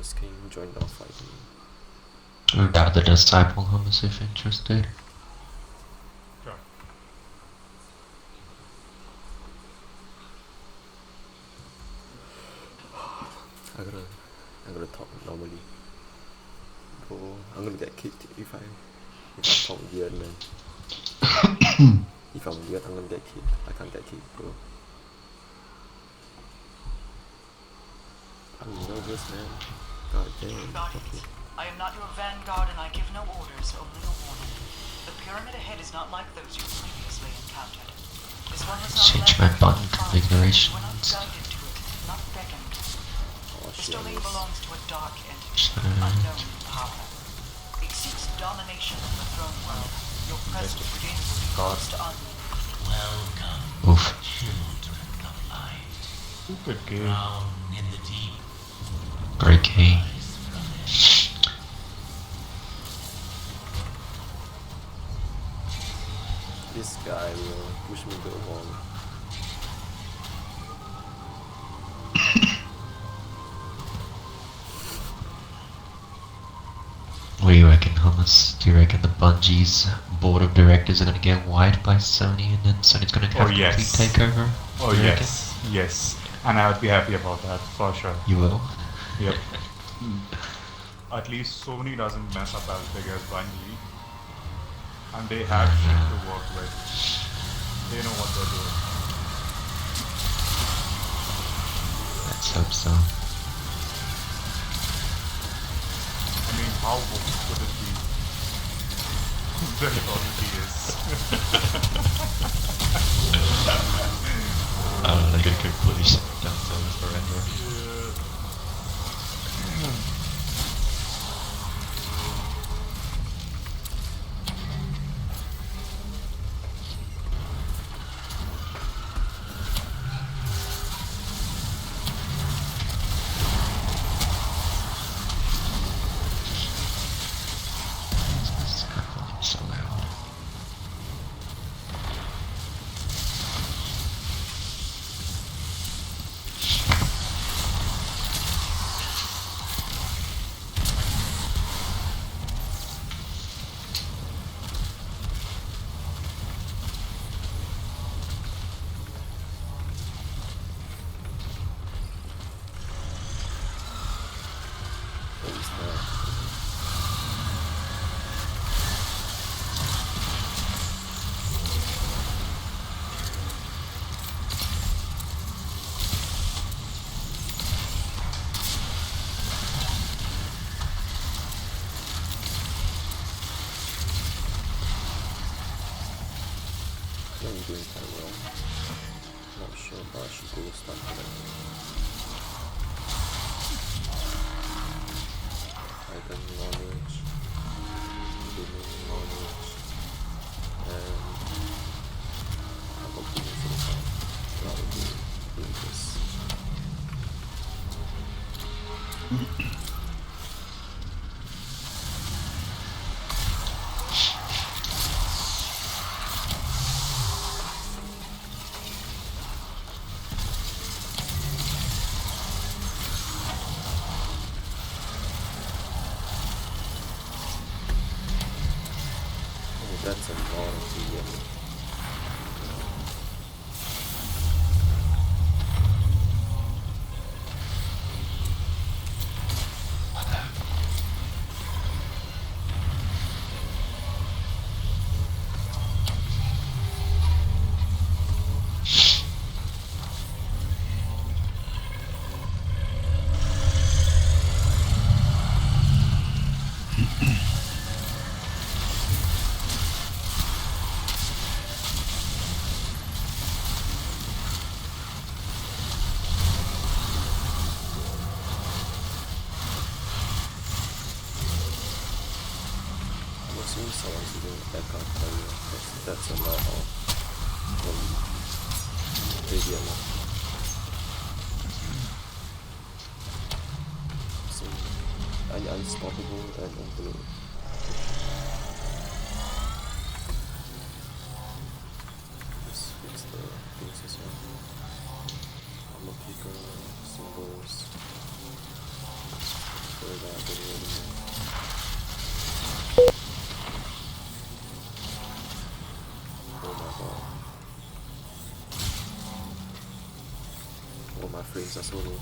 Hummus, can you join our fight? Without the disciple hummus if interested. Sure. I'm gonna talk normally. Bro, I'm gonna get kicked if I talk weird, man. If I'm weird, I'm gonna get kicked. I can't get kicked, bro. I'm nervous, man. God damn. Okay. I am not your vanguard and I give no orders, only a warning. The pyramid ahead is not like those you previously encountered. This one was not Change my button configurations. We're not guided to it, not beckoned. Oh This shit. domain belongs to a dark entity, unknown power. It seeks domination of the throne world. Your presence within will be most Welcome, Oof. children of light. Stupid game. Drown in the deep. Great game. Rise from it. This guy will push me to the wall. What do you reckon, Hummus? Do you reckon the Bungie's board of directors are gonna get wiped by Sony and then Sony's gonna have a yes. complete takeover? Oh Do you yes, yes. And I would be happy about that, for sure. reckon? You will? Yep. At least Sony doesn't mess up as big as Bungie. And they have shit to work with. They know what they're doing. Let's hope so. I mean, how could it be? Then it already is. I don't know, they could completely shut down Sony forever. This volume is so loud. What is that? I think I'm doing quite well. Not sure, but I should go start collecting. Item knowledge, domain knowledge, and I'm optimistic for the farm. Rather than doing this. Oh, that's a lot of VM. I'm assuming someone's doing a backup carrier, because that's a lot of ADM. So, unstoppable and unbelievable. Just fix the things as well. Armor picker, symbols. that happening anymore. Oh my god. Oh, my frames are so low.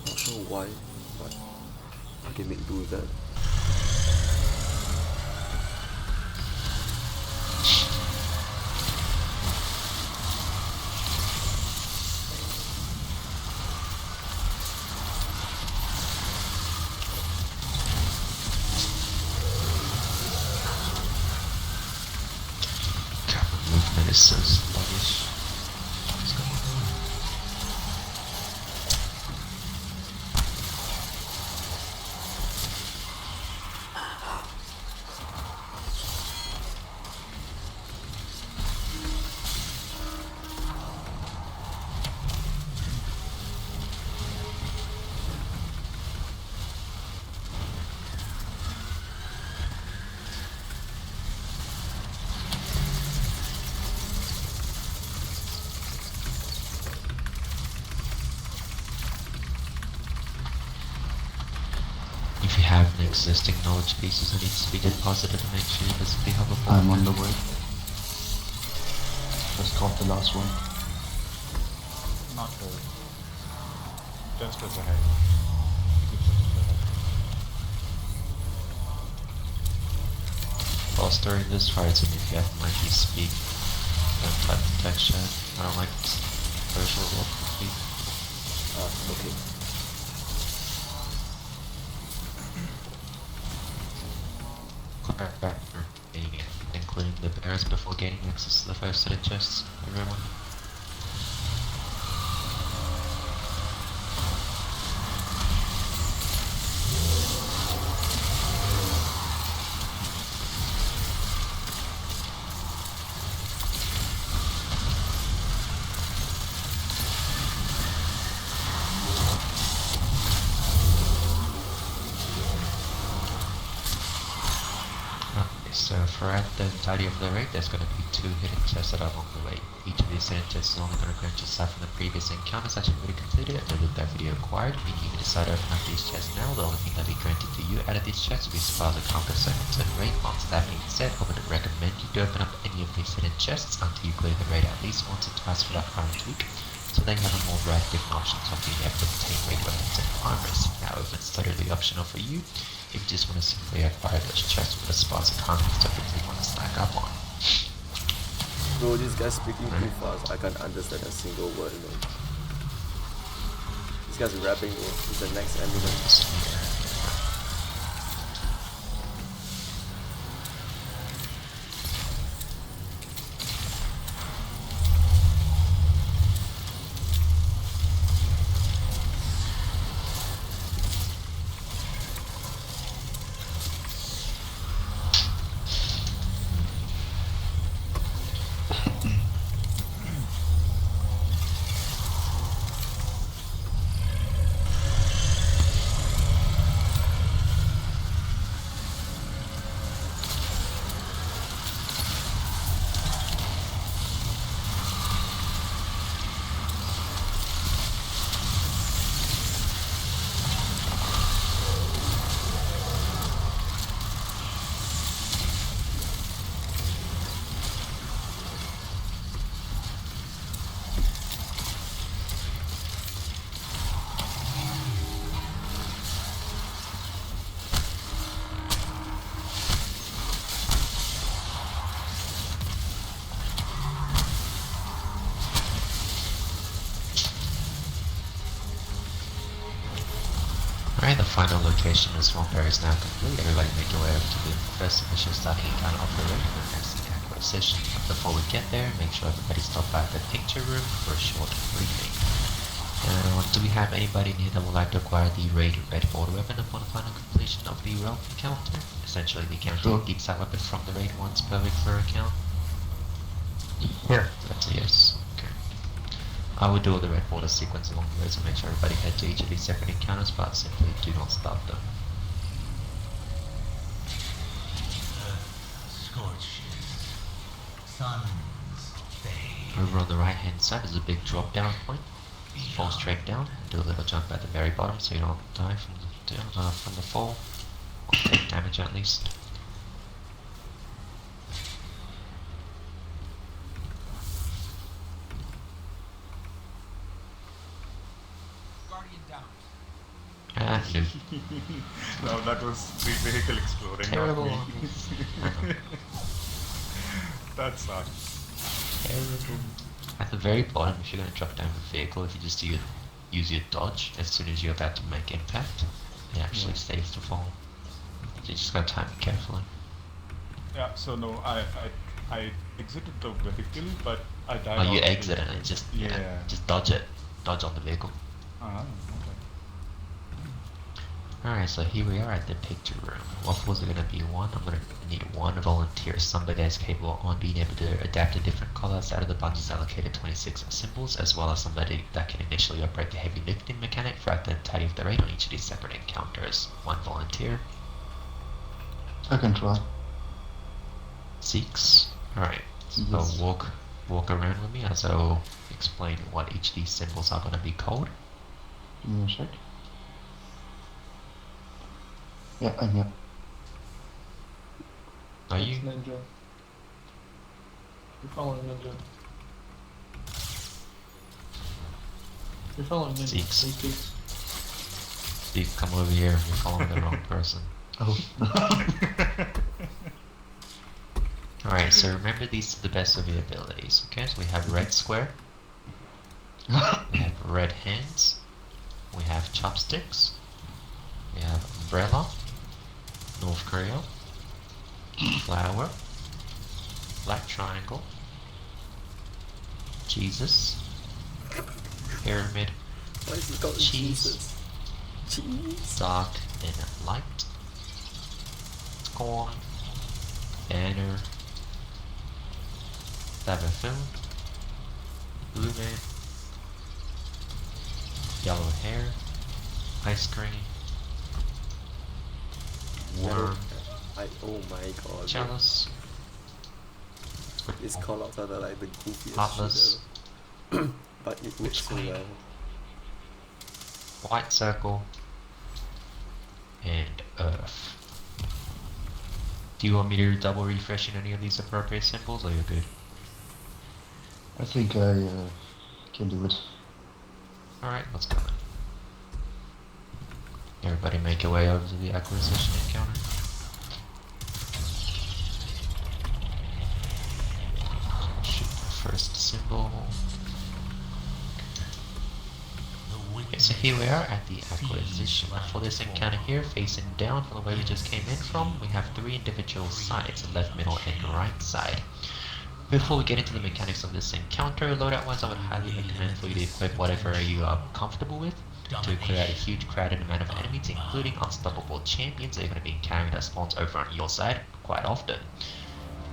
Not sure why, but I can make do with that. Camera movement is so sluggish. What's going on? If you have an existing knowledge pieces that needs to be deposited, to make sure you visit the hover ball. I'm on the way. Just caught the last one. Not good. Just as ahead. Keep just ahead. While during this fight, and if you have mighty speak, don't type the text chat. I don't like virtual walk speak. Okay. Including the bears before gaining access to the first set of chests. Everyone. So throughout the entirety of the raid, there's going to be 2 hidden chests that are along the way. Each of these hidden chests is only going to grant you stuff from the previous encounters that you've already completed and with that video acquired, meaning if you decide to open up these chests now, the only thing that will be granted to you out of these chests will be supplies of conquer segments and raid mods. That being said, I wouldn't recommend you to open up any of these hidden chests until you clear the raid at least once or twice for that current week, so then you have a more variety of options of being able to obtain raid weapons and armors. Now, if it's totally optional for you, if you just want to simply acquire those chests with the spots and content stuff that you want to stack up on. Bro, this guy's speaking too fast. I can't understand a single word, man. This guy's rapping, bro. He's the next Eminem. Alright, the final location of the swamp area is now complete. Everybody make your way over to the first initial starting encounter of the raid, known as the acquisition. Before we get there, make sure everybody stop by the picture room for a short briefing. Do we have anybody in here that would like to acquire the raid red border weapon upon the final completion of the Rhulk encounter? Essentially, the encounter deep sight weapon from the raid once per week per account. Here. That's a yes. Okay. I will do all the red border sequence along the way, so make sure everybody head to each of these separate encounters, but simply do not stop them. Scorches. Suns fade. Over on the right hand side is a big drop down point. fall straight down. Do a little jump at the very bottom so you don't die from the fall. Or take damage at least. Guardian down. Ah, no. No, that was the vehicle exploding, Terrible. not me. That sucked. Terrible. At the very bottom, if you're going to drop down the vehicle, if you just use your dodge as soon as you're about to make impact, it actually saves the fall. So you just got to time it carefully. Yeah, so no, I exited the vehicle, but I died. Oh, you out of the exit it and vehicle. just Yeah. just dodge it. Dodge on the vehicle. Okay. Alright, so here we are at the picture room. What floors are going to be one? I'm going to need one volunteer, somebody that's capable on being able to adapt to different callouts out of the bunch's allocated 26 symbols, as well as somebody that can initially operate the heavy lifting mechanic throughout the entirety of the raid on each of these separate encounters. One volunteer. I can try. 6. Alright, so Yes. walk around with me as I'll explain what each of these symbols are going to be called. Give me a sec. Yeah, I'm here. Are you? Ninja. You're following Ninja. You're following Ninja. Six. Six. Steve, come over here. You're following the wrong person. Oh. Alright, so remember these are the best of your abilities. Okay, so we have red square, we have red hands, we have chopsticks, we have umbrella, North Korea, flower, black triangle, Jesus, pyramid, Why is it called Cheese. Jesus? Cheese? dark and light, scorn, banner, Sabathun, blue man, yellow hair, ice cream, worm, Oh my god. chalice, These callouts are like the goofiest Atlas, shit ever. But it works so Queen. well. white circle, and earth. Do you want me to double refresh in any of these appropriate symbols, or you're good? I think I can do it. Alright, let's go. Everybody make your way over to the acquisition encounter. Shoot the first symbol. Okay, so here we are at the acquisition. For this encounter here, facing down from the way we just came in from, we have 3 individual sides, left, middle, and right side. Before we get into the mechanics of this encounter, loadout-wise, I would highly recommend for you to equip whatever you are comfortable with to clear out a huge crowded amount of enemies, including unstoppable champions that you're going to be encountering that spawns over on your side quite often.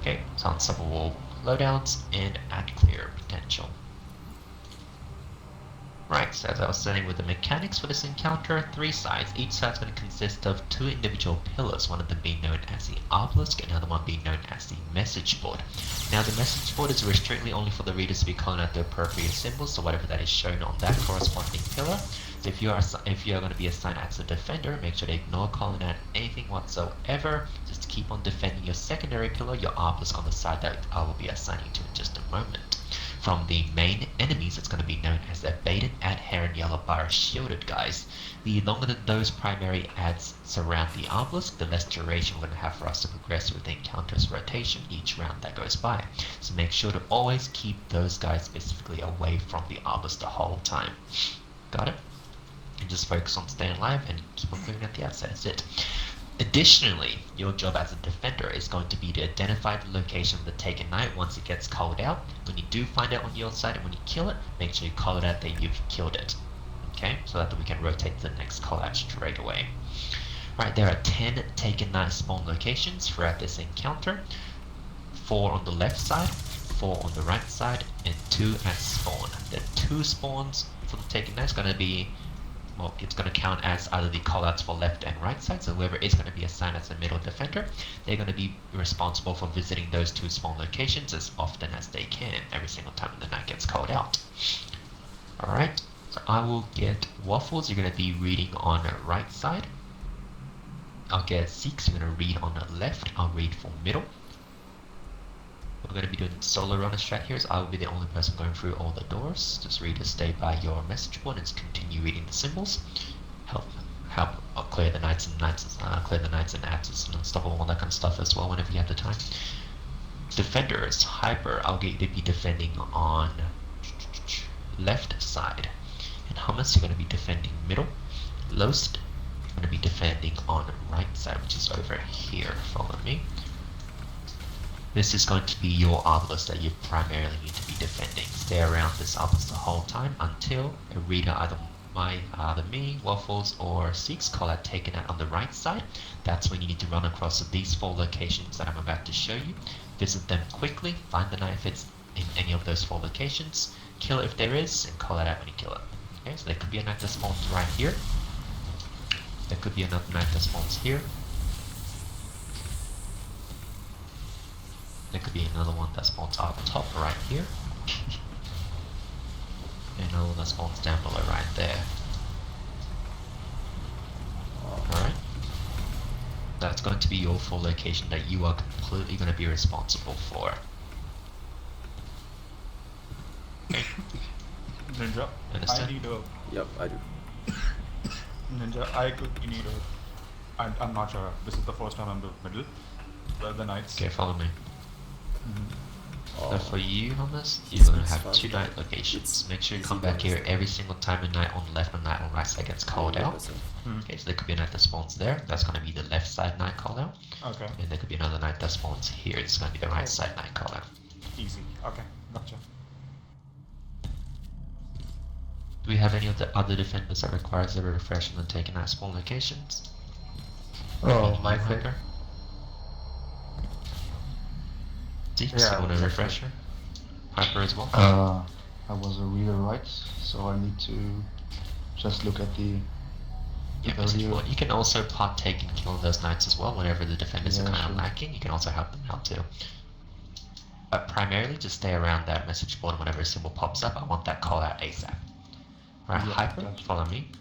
Okay, so unstoppable loadouts and at clear potential. Right, so as I was saying with the mechanics for this encounter, 3 sides. Each side is going to consist of 2 individual pillars, one of them being known as the Obelisk and another one being known as the Message Board. Now the Message Board is restrictedly only for the readers to be calling out the appropriate symbols, so whatever that is shown on that corresponding pillar. So if you are going to be assigned as a defender, make sure to ignore calling out anything whatsoever. Just keep on defending your secondary pillar, your Obelisk on the side that I will be assigning to in just a moment. From the main enemies, it's going to be known as the baited ad hair and yellow bar shielded guys. The longer that those primary ads surround the obelisk, the less duration we're going to have for us to progress with the encounter's rotation each round that goes by. So make sure to always keep those guys specifically away from the obelisk the whole time. Got it? And just focus on staying alive and keep on moving at the outside. That's it. Additionally, your job as a defender is going to be to identify the location of the taken knight once it gets called out. When you do find it on your side and when you kill it, make sure you call it out that you've killed it. Okay, so that we can rotate to the next call out straight away. Alright, there are 10 taken knight spawn locations throughout this encounter. 4 on the left side, 4 on the right side, and 2 at spawn. The 2 spawns for the taken knight is going to be, well, it's going to count as either the callouts for left and right side, so whoever is going to be assigned as a middle defender, they're going to be responsible for visiting those 2 spawn locations as often as they can, every single time the knight gets called out. Alright, So I will get Waffles, you're going to be reading on the right side. I'll get Seeks, you're going to read on the left. I'll read for middle. We're going to be doing solo runner strat here, so I will be the only person going through all the doors. Just read to stay by your message board and continue reading the symbols. Help clear the knights and axes and stuff, all that kind of stuff as well whenever you have the time. Defenders, Hyper, I'll get you to be defending on left side. And Hummus, you're going to be defending middle. Lost, you're going to be defending on the right side, which is over here. Follow me. This is going to be your obelisk that you primarily need to be defending. Stay around this obelisk the whole time until a reader, either me, Waffles, or Seeks, call out taken out on the right side. That's when you need to run across these 4 locations that I'm about to show you. Visit them quickly, find the knight if it's in any of those 4 locations, kill it if there is, and call it out when you kill it. Okay, so there could be a knight that spawns right here. There could be another knight that spawns here. There could be another one that spawns up top right here. And another one that spawns down below right there. Alright. That's going to be your 4 location that you are completely going to be responsible for. Okay. Ninja, Understand? I need a... Yep, I do. Ninja, I quickly need a... I'm not sure. This is the first time I'm in the middle. Where the knights... Okay, follow me. Oh, So for you on this, you're going to It's have fun. 2 knight locations. Make sure you easy come back to here understand. every single time a knight on the left and knight on the right side gets called out. 100%. Okay, so there could be a knight that spawns there. That's going to be the left side knight call out. Okay, And there could be another knight that spawns here. It's going to be the right side knight call out. easy. Okay, gotcha. Do we have any of the other defenders that requires a refresh and then taking out spawn locations? Oh, Any my you, thing. Hyper? Zeeks, Yeah, you want a exactly. refresher? Hyper as well? I was a reader, right? So I need to just look at the Yeah, message value. board. You can also partake in killing those knights as well whenever the defenders are Yeah, kind of sure. lacking. You can also help them out too. But primarily, just stay around that message board whenever a symbol pops up. I want that call out ASAP. Right, Yeah, Hyper, gotcha. follow me.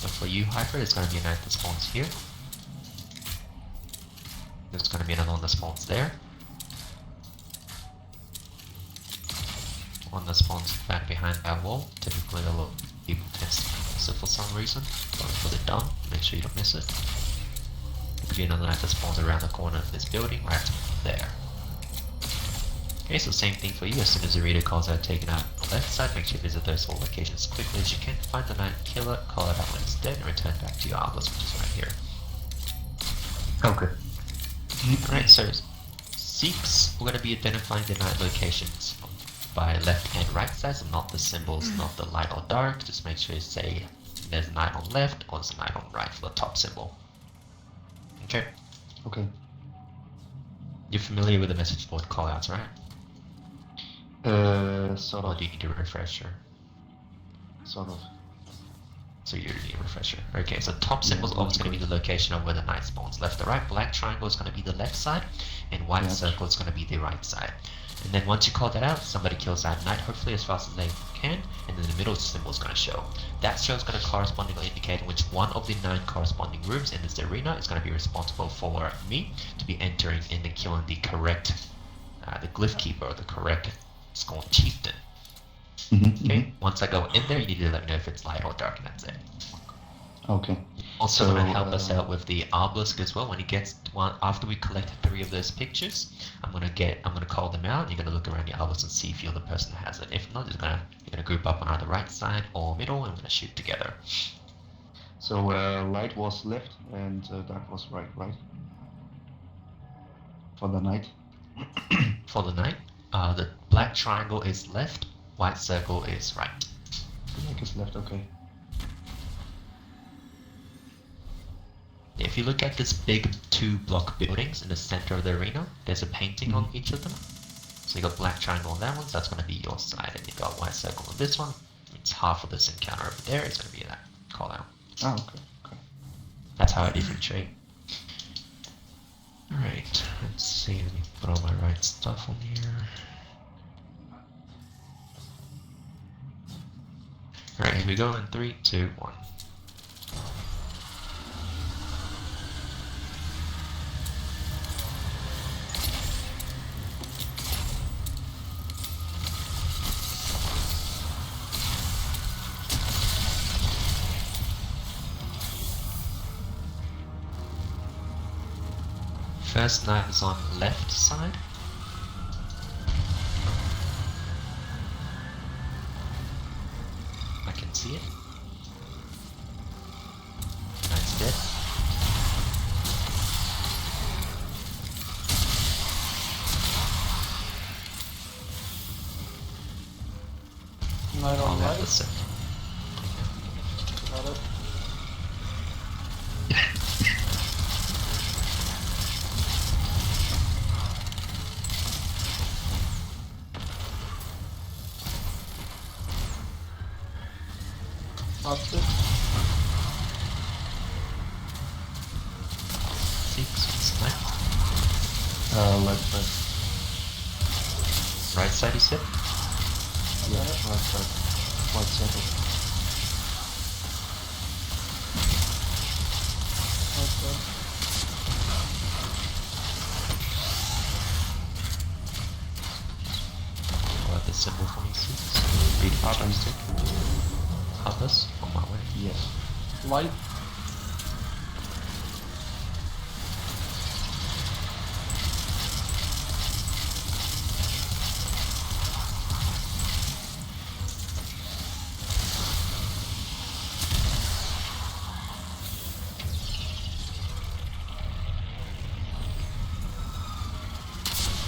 So for you, Hyper, there's going to be a knight that spawns here. There's going to be another one that spawns there. One that spawns back behind that wall. Typically, a lot of people tend to miss it for some reason. Don't put it down. Make sure you don't miss it. There could be another knight that spawns around the corner of this building, right there. Okay, so same thing for you. As soon as the reader calls out taken out on the left side, make sure you visit those 4 locations as quickly as you can. Find the knight, kill it, call it out when it's dead, and return back to your obelisk, which is right here. Okay. Alright, so Seeks, we're going to be identifying the knight locations by left and right sides, and not the symbols, not the light or dark. Just make sure you say there's a knight on left or there's a knight on right for the top symbol. Okay, Okay. you're familiar with the message board callouts, right? Sort Or of. do you need a refresher? Sort of. So you need a refresher. Okay, so top symbol is Yeah, always going to be good. the location of where the knight spawns. Left to right, black triangle is going to be the left side, and white Yeah. circle is going to be the right side. And then once you call that out, somebody kills that knight, hopefully as fast as they can, and then the middle symbol is going to show. That show is going to correspondingly indicate which one of the 9 corresponding rooms in this arena is going to be responsible for me to be entering in and killing the correct, the glyph keeper, or the correct Scorn chieftain. Okay, once I go in there, you need to let me know if it's light or dark, and that's it. Okay. Also So, going to help us out with the obelisk as well. When it gets one, after we collect 3 of those pictures, I'm gonna call them out. And you're gonna look around your obelisk and see if you're the person that has it. If not, you're gonna group up on either right side or middle, and we're gonna shoot together. So light was left and dark was right, right? For the night. For the knight, the black triangle is left, white circle is right. Black is left. Okay. If you look at this big 2-block buildings in the center of the arena, there's a painting on each of them. So you got black triangle on that one, so that's going to be your side, and you got white circle on this one. It's half of this encounter over there. It's going to be that call out. Ah, okay. Okay. That's how I differentiate. Alright, let's see, let me put all my right stuff on here. Alright, here we go in 3, 2, 1. First knife is on left side. I can see it. Knife's dead. Knight I'll on have right. the set. Got it. Lost it. 6, what's left? Left side. Right side you said? Yeah, right side. White circle. Okay. I'll have the symbol for me, 6. Read for joystick. Others, on my way. Yes. Light.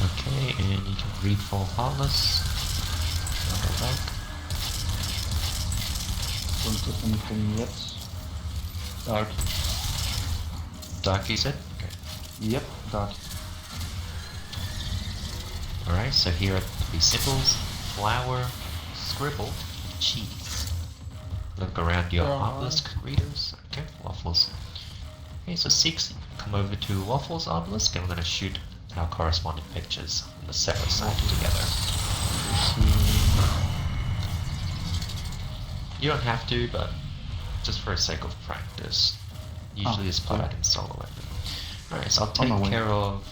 Okay, and you can read for Heartless. Another Rhulk. Don't get anything yet. Dark. Dark you said? Okay. Yep, dark. Alright, so here are 3 symbols. Flower, scribble, cheese. Look around your Yeah. obelisk readers. Okay, waffles. Okay, so 6, come over to waffles obelisk and we're going to shoot our corresponding pictures on the separate side together. You don't have to, but just for the sake of practice. Usually this part I can solo weapon. Alright, so I'll take my way. care of...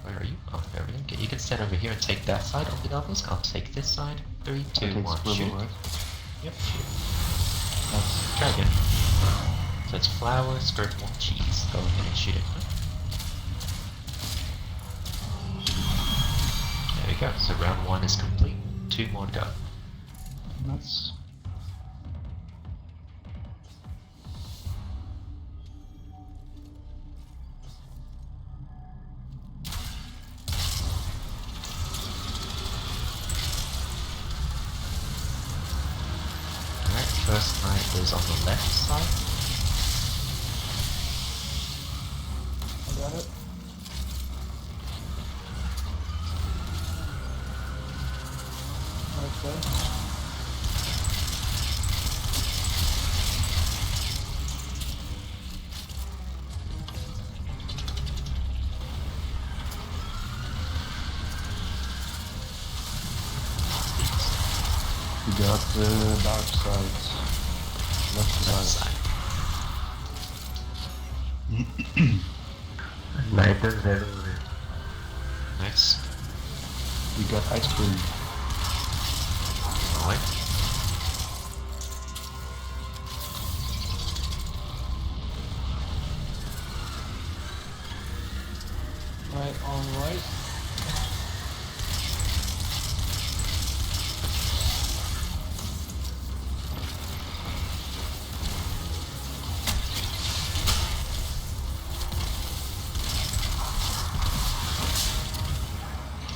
Where are you? Oh, there we go. Okay, you can stand over here and take that side of the obelisk. I'll take this side. 3, 2, I take 1, scribble, shoot. right? Yep, shoot. That's Try again. So it's flour, scribble, cheese. Go ahead and shoot it. There we go. So round 1 is complete. 2 more to go. nuts. Alright, first knife is on the left side. I got it. Okay. We got the dark side. Left Left side. side. Nice. We got ice cream. Alright. Right on right.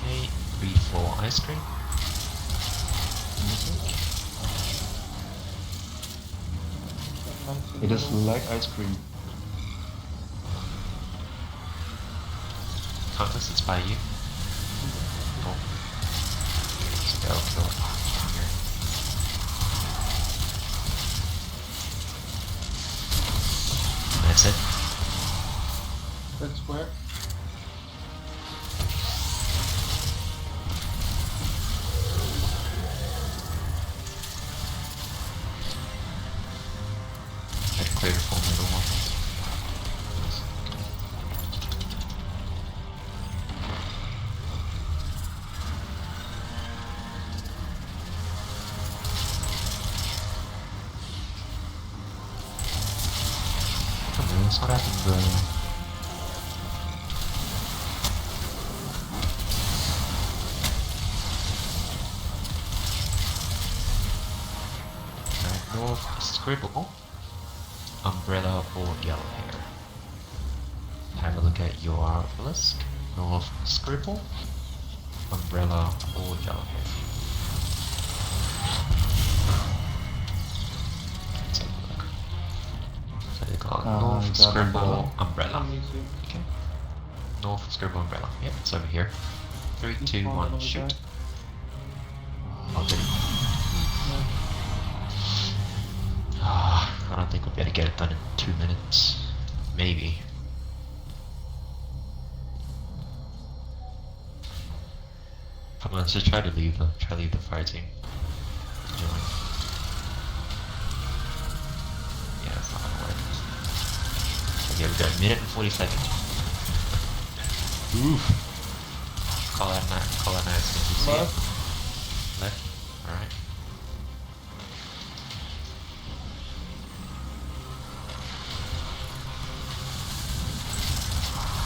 Okay, 3, 4 ice cream. It is like ice cream. Compass, it's by you. Cool. So go kill it. Here. That's it. Red square. Jesus, what happened, bro? North Scribble, Umbrella, or Yellow Hair. Have a look at your Obelisk. North Scribble, Umbrella, or Yellow Hair. Let's have a look. So you got North got Scribble, Umbrella. Umbrella. Okay. North Scribble, Umbrella. Yep, it's over here. 3, 2, 1, shoot. I'll do it. I don't think we'll be able to get it done in 2 minutes. Maybe. Come on, let's just try to leave the fire team. Join. Yeah, that's not gonna work. Okay, we got a minute and 40 seconds. Oof. Call that nice. Call that nice. Did you see it? Left. Alright.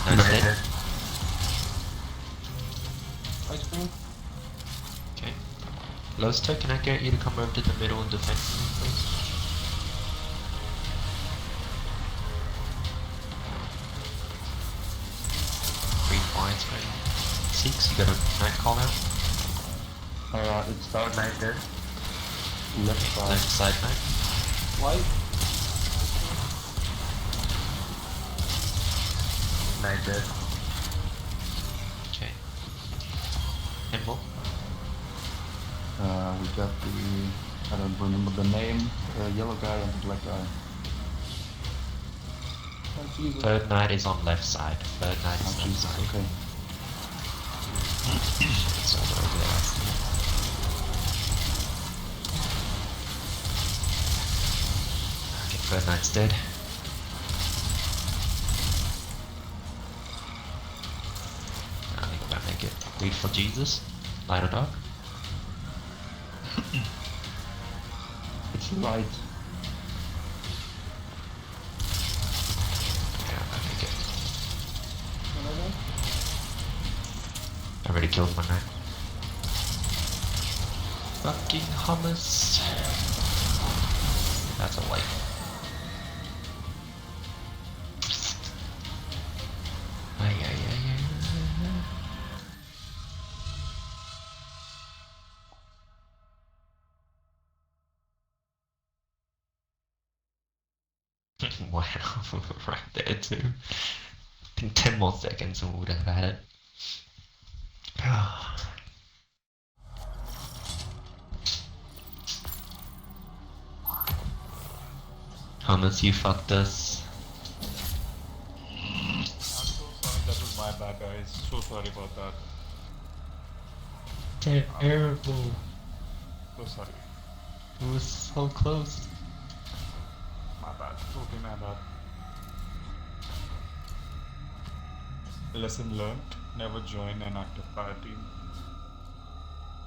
Nice hit. Ice cream. Okay. Loster, can I get you to come over to the middle and defend me, please? Three points, right? 6, you got a night call out? It's dark night there. Left side. Left side night. Light. Night there. Okay. Nimble. We got the, I don't remember the name, yellow guy and the black guy. Oh, Jesus. Third night is on left side. Third night is Oh, left Jesus, side. okay. It's all over there. Okay, third night's dead. I think I'm gonna make it. Read for Jesus. Light or dark? It's light. Yeah, I'm gonna make it. Whatever. I already killed one knight. Fucking hummus. That's a white. Ay, ay, ay, ay, ay. Wow, right there too. I think 10 more seconds and we would have had it. Hummus, you fucked us. I'm so sorry, that was my bad, guys. So sorry about that. Terrible. So sorry. It was so close. My bad. Totally my bad. Lesson learned. Never join an active fire team.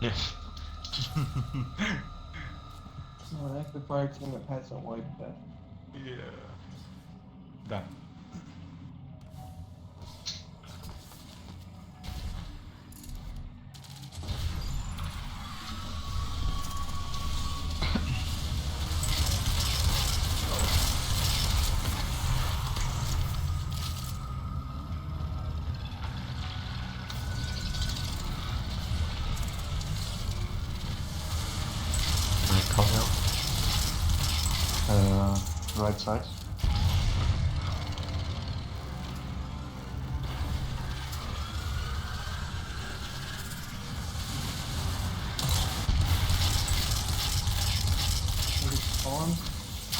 Yeah. No, an active fire team that hasn't wiped that. Yeah. Done. Night call out. Right side. Maybe spawn. In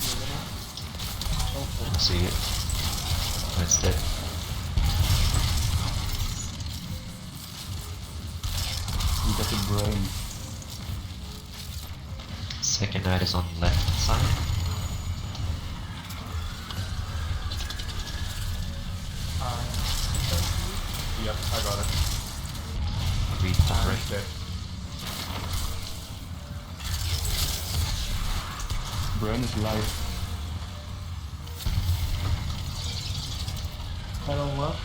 the middle. Oh, I see it. It's dead. We got the brain. Second night is on left side. Yep, I got it. Read the And break. it's dead. Brain is live. One left.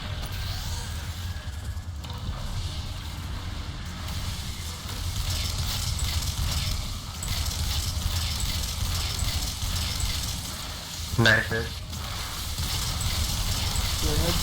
Negative. Clear ahead.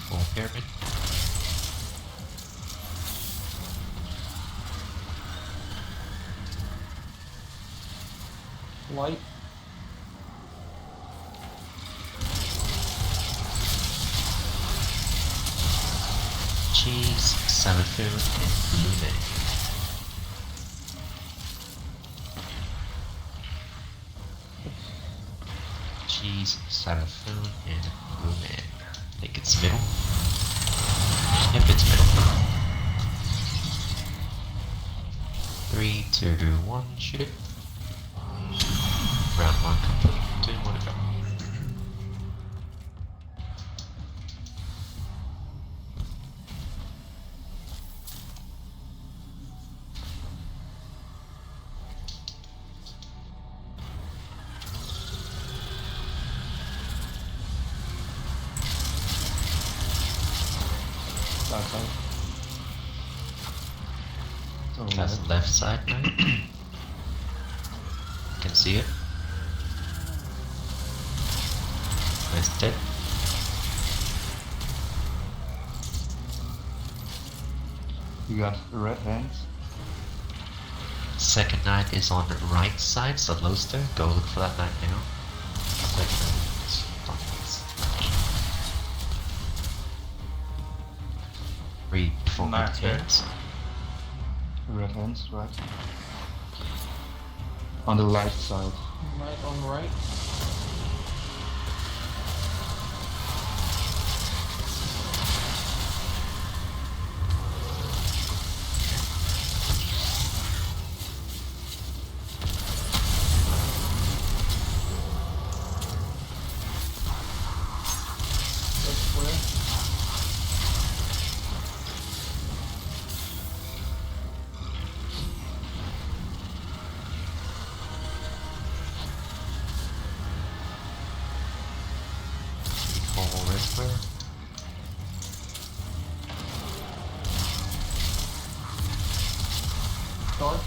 Full pyramid. Light. Cheese, sour food, and blue egg. Cheese, sour food, and blue egg. I think it's middle. Yep, it's middle. 3, 2, 1, shoot it. Round 1 complete. 2 more to go. Back side. So That's the left side now. Can see it. It's dead. you got red hands. Second knight is on the right side, so Loster, go look for that knight now. Second knight is on this. Read for Knight here. hands. Red hands, right? On the light side. Knight on right. That's clear. Full wrestler. Dark.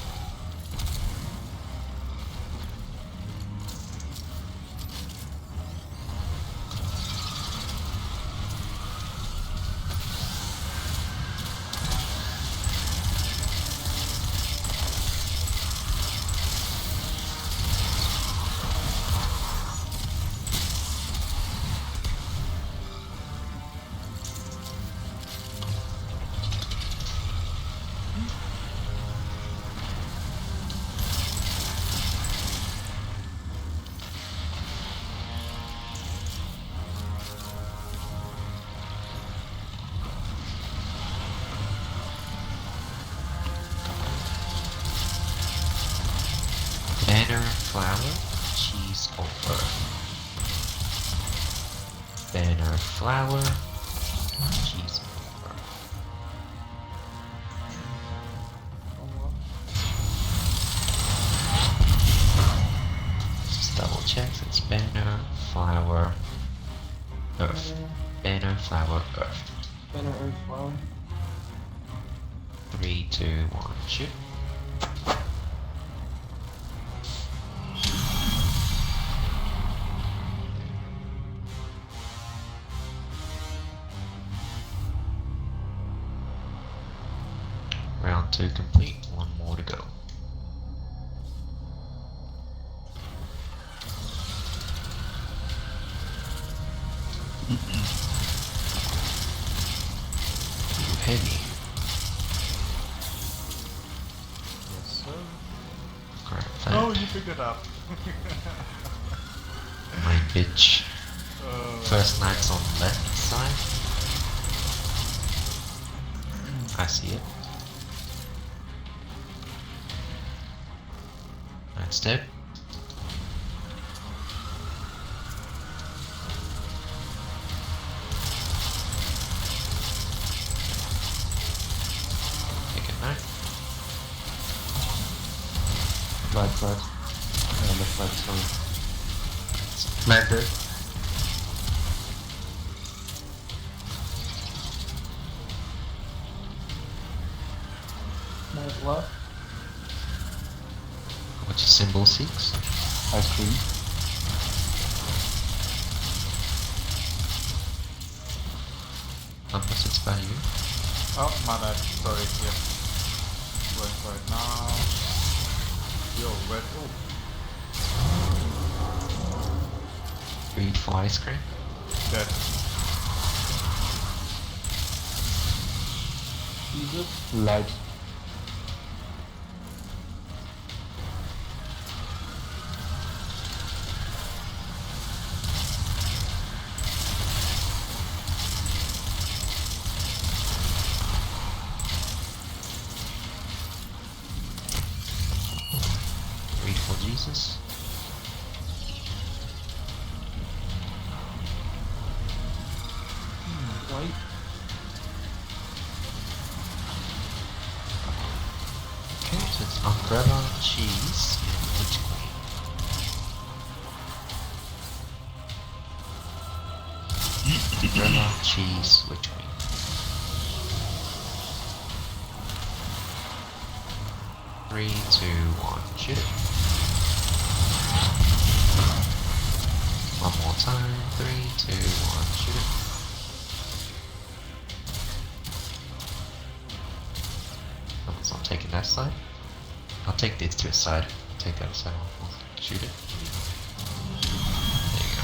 Banner, flower, cheese, over. Banner, flower, cheese, over. One left. Just double check. It's banner, flower, earth. Banner, flower, earth. Banner, earth, flower. 3, 2, 1, shoot. Round 2 complete, 1 more to go. Too heavy. picked it up. My bitch. Uh, First knight's on left side. I see it. Knight's dead. Take a knight. Right. Left, right, sorry. Matter. Knight left. What's your symbol, Six? Ice cream. Opposites by you. oh, my bad. Sorry. Yeah. Going for it now. Yo, red. Oh, Read for ice cream. dead. Jesus. Light. Read for Jesus. White. Okay, so it's umbrella, cheese, and witch queen. Umbrella, cheese, witch queen. Three, two, one, shoot it. One more time. 3, 2, 1, shoot it. Someone's not taking that side. I'll take this to a side. Take that side. I'll shoot it. There you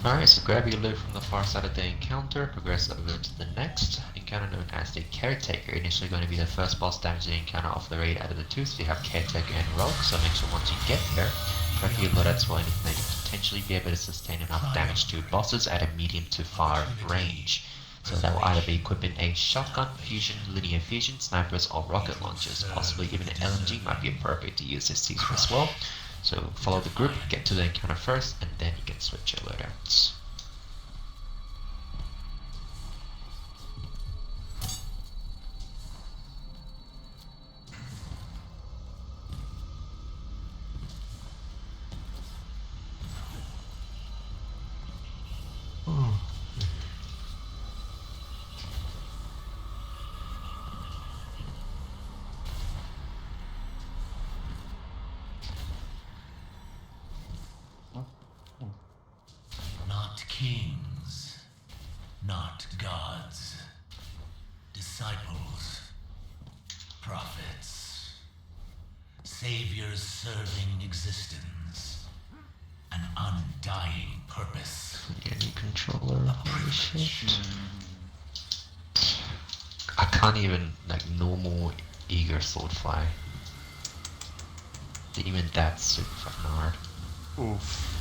go. Alright, so grab your loot from the far side of the encounter, progress over to the next encounter known as the Caretaker. Initially going to be the first boss damaging encounter of the raid out of the two, so you have Caretaker and Rhulk, so make sure once you get there, prep your loadouts for anything that can potentially be able to sustain enough damage to bosses at a medium to far range. So that will either be equipping a shotgun, fusion, linear fusion, snipers, or rocket launchers. Possibly even an LMG might be appropriate to use this season as well. So follow the group, get to the encounter first, and then you can switch your loadouts. Not kings, not gods, disciples, prophets, saviors serving existence, an undying purpose. Any controller, holy shit. I can't even, like, normal eager sword fly. Even that's super fucking hard. Oof.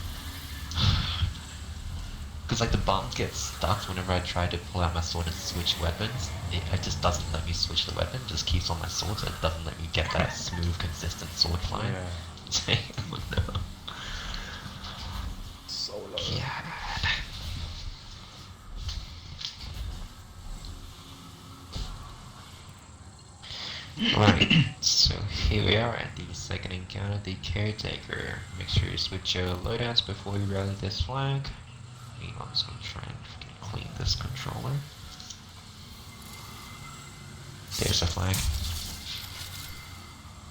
Because like the bomb gets stuck whenever I try to pull out my sword and switch weapons. It just doesn't let me switch the weapon, it just keeps on my sword, so it doesn't let me get that smooth, consistent sword flying. Yeah. Oh no. So low. God. Right, so here we are at the second encounter, the Caretaker. Make sure you switch your loadouts before you rally this flag. I'm just gonna try and fucking clean this controller. There's a flag.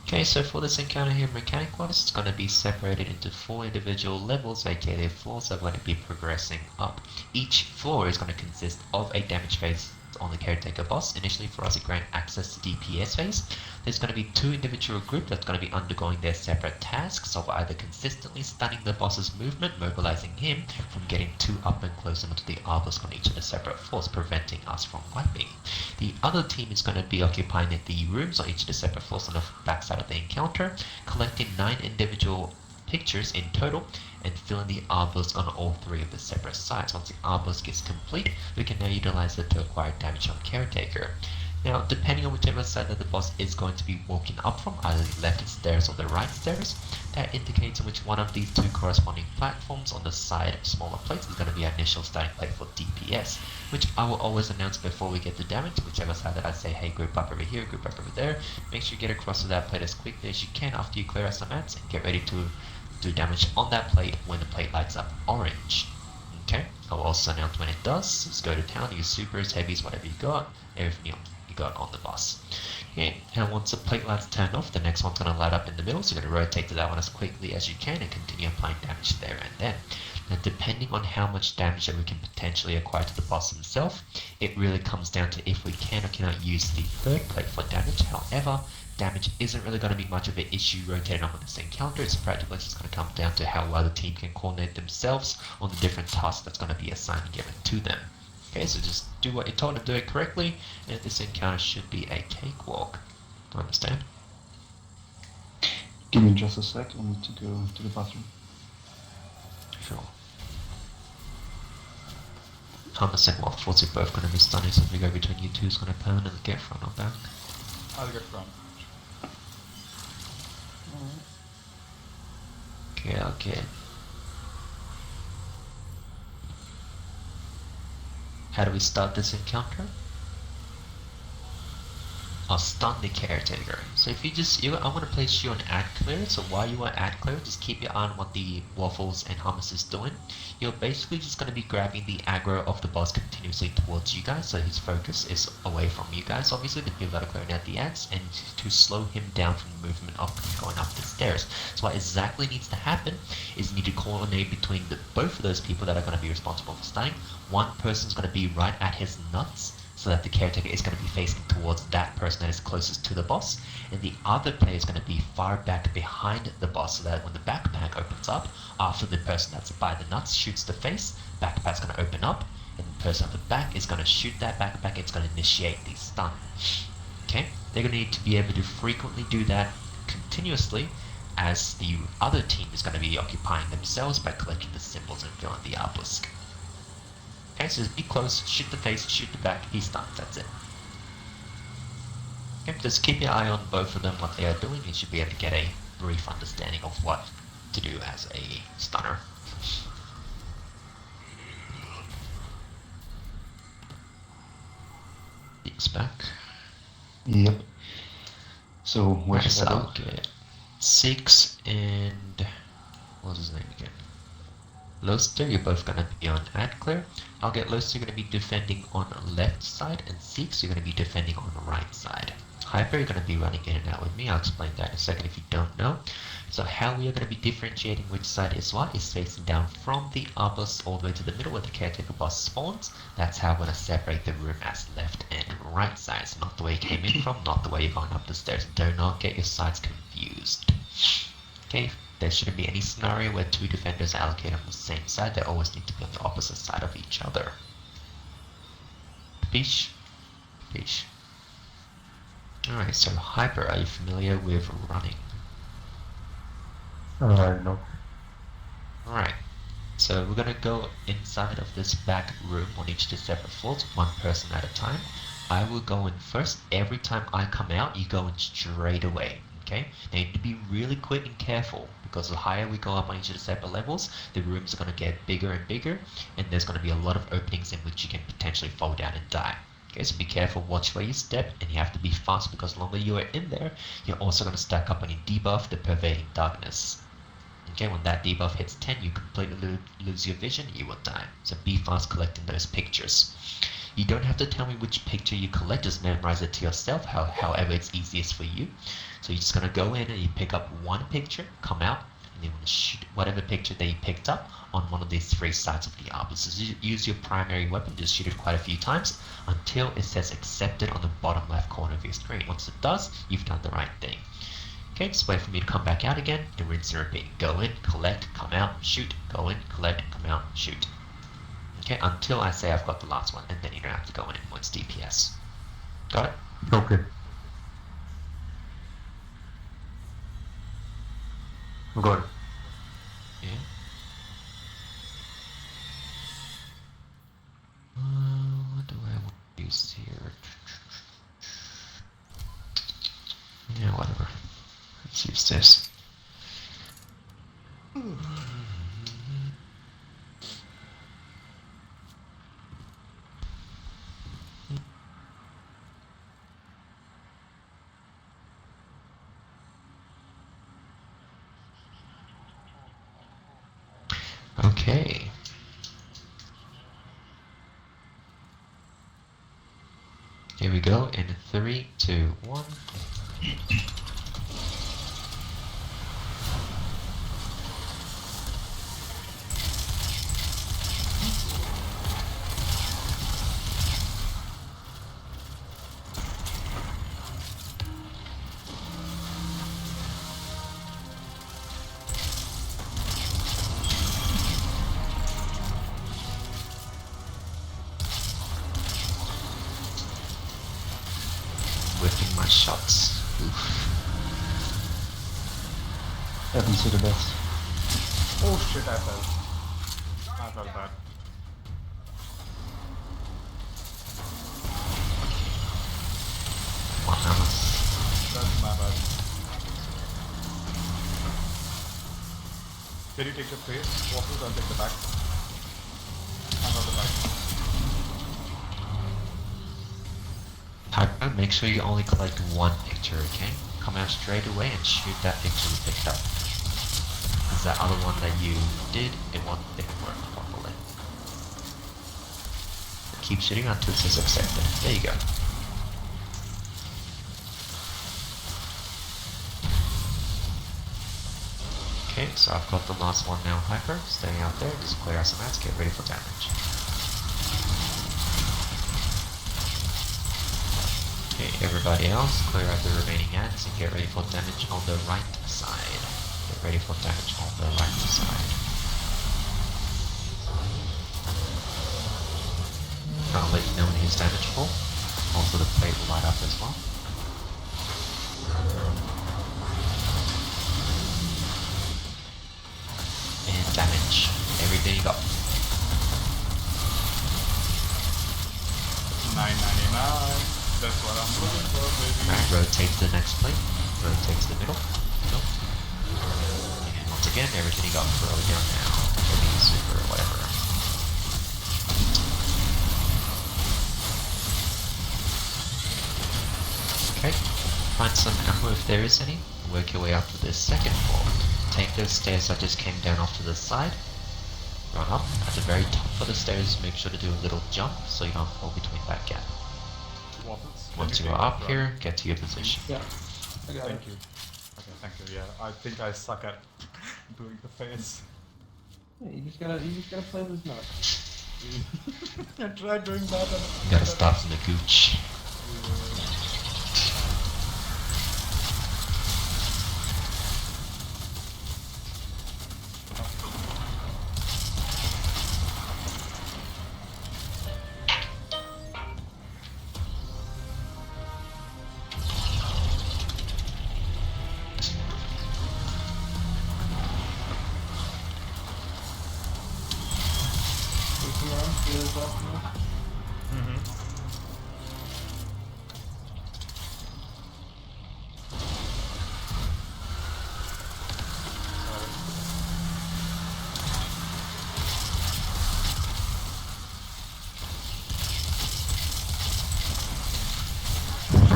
Okay, so for this encounter here, mechanic-wise, it's gonna be separated into 4 individual levels, aka floors that are going to be progressing up. Each floor is going to consist of a damage phase on the Caretaker boss. Initially for us it grants access to DPS phase. There's going to be 2 individual groups that's going to be undergoing their separate tasks of either consistently stunning the boss's movement, mobilizing him from getting too up and close onto the obelisk on each of the separate floors, preventing us from wiping. The other team is going to be occupying the rooms on each of the separate floors on the backside of the encounter, collecting 9 individual pictures in total and filling the obelisk on all 3 of the separate sides. Once the obelisk is complete, we can now utilize it to acquire damage on Caretaker. Now, depending on whichever side that the boss is going to be walking up from, either the left stairs or the right stairs, that indicates which one of these 2 corresponding platforms on the side smaller plates is going to be our initial starting plate for DPS, which I will always announce before we get to damage. Whichever side that I say, hey, group up over here, group up over there, make sure you get across to that plate as quickly as you can after you clear out some mats and get ready to do damage on that plate when the plate lights up orange. Okay, I'll also announce when it does. Just go to town, use supers, heavies, whatever you got, everything you got on the boss. Okay, and once the plate light's turned off, the next one's going to light up in the middle, so you're going to rotate to that one as quickly as you can and continue applying damage there and then. Now, depending on how much damage that we can potentially acquire to the boss himself, it really comes down to if we can or cannot use the 3rd plate for damage. However, damage isn't really going to be much of an issue rotating on this encounter. It's practically just going to come down to how well the team can coordinate themselves on the different tasks that's going to be assigned and given to them. Okay, so just do what you're told to do it correctly, and this encounter should be a cakewalk. Do you understand? Give me just a sec, I need to go to the bathroom. Sure. 100% while thoughts are both going to be stunning, so if we go between you two, is going to permanently get front or back. I'll get front. Okay. How do we start this encounter? I'll stun the Caretaker. So if I'm going to place you on ad clear, so while you are ad clear, just keep your eye on what the Waffles and Hummus is doing. You're basically just going to be grabbing the aggro of the boss continuously towards you guys, so his focus is away from you guys, obviously, but you've got to clear out the ads, and to slow him down from the movement of going up the stairs. So what exactly needs to happen is you need to coordinate between both of those people that are going to be responsible for stunning. One person's going to be right at his nuts, so that the Caretaker is going to be facing towards that person that is closest to the boss, and the other player is going to be far back behind the boss, so that when the backpack opens up, after the person that's by the nuts shoots the face, backpack's going to open up, and the person at the back is going to shoot that backpack, it's going to initiate the stun. Okay? They're going to need to be able to frequently do that continuously, as the other team is going to be occupying themselves by collecting the symbols and filling the obelisk. Okay, so just be close, shoot the face, shoot the back, he's stunned, that's it. Okay, just keep your eye on both of them, what they are doing, you should be able to get a brief understanding of what to do as a stunner. He's back. Yep. So where should I I'll go? get 6 and... what's his name again? Loster, you're both going to be on ad clear. I'll get Loster, you're going to be defending on left side, and Seeks, you're going to be defending on the right side. Hyper, you're going to be running in and out with me. I'll explain that in a second if you don't know. So how we are going to be differentiating which side is what is facing down from the obelisk all the way to the middle where the Caretaker boss spawns. That's how we're going to separate the room as left and right sides. Not the way you came in from, not the way you're going up the stairs. Do not get your sides confused. Okay? There shouldn't be any scenario where 2 defenders are allocated on the same side. They always need to be on the opposite side of each other. Peace. Peace. Alright, so Hyper, are you familiar with running? No. Alright, so we're gonna go inside of this back room on each of the separate floors, one person at a time. I will go in first. Every time I come out, you go in straight away. Okay? Now you need to be really quick and careful, because the higher we go up on each of the separate levels, the rooms are going to get bigger and bigger, and there's going to be a lot of openings in which you can potentially fall down and die. Okay, so be careful, watch where you step, and you have to be fast, because the longer you are in there, you're also going to stack up on your debuff, the Pervading Darkness. Okay, when that debuff hits 10, you completely lose your vision, you will die. So be fast collecting those pictures. You don't have to tell me which picture you collect, just memorize it to yourself, however it's easiest for you. So you're just going to go in and you pick up one picture, come out, and And you want to shoot whatever picture that you picked up on one of these 3 sides of the arbor. So use your primary weapon, just shoot it quite a few times until it says accepted on the bottom left corner of your screen. Once it does, you've done the right thing. Okay, just wait for me to come back out again and rinse and repeat. Go in, collect, come out, shoot, go in, collect, come out, shoot. Okay, until I say I've got the last one, and then you don't have to go in anymore. It's DPS. Got it? Okay. Got it. Yeah. What do I want to use here? Yeah, whatever. Let's use this. Okay. Here we go in 3, 2, 1. Whipping my shots. Oof. Haven't seen the best. Oh shit, I fell. I felt bad. That's my bad. Can you take the face? Waffles, I'll take the back. I got the back. Hyper, make sure you only collect 1 picture, okay? Come out straight away and shoot that picture you picked up. Because that other one that you did, didn't work properly. Keep shooting until it says accepted. There you go. Okay, so I've got the last one now, Hyper. Stay out there, just clear out some mats, get ready for damage. Okay, everybody else, clear out the remaining ants and get ready for damage on the right side. Get ready for damage on the right side. I'll let you know when he's damageful. Also the plate will light up as well. And damage. Everything you got. 999. That's what I'm looking for, baby. Alright, rotate to the next plate. Rotate to the middle. Nope. And once again, everything you got, throw it down now. Maybe super or whatever. Okay. Find some ammo if there is any. Work your way up to the second floor. Take those stairs I just came down off to the side. Run up. At the very top of the stairs, make sure to do a little jump so you don't fall between that gap. Waffles. Once you are up here, get to your position. Yeah. I got Thank it. you. Okay, thank you. Yeah, I think I suck at doing the face. Yeah, you just gotta play this nut. I tried doing that and You gotta start from the gooch.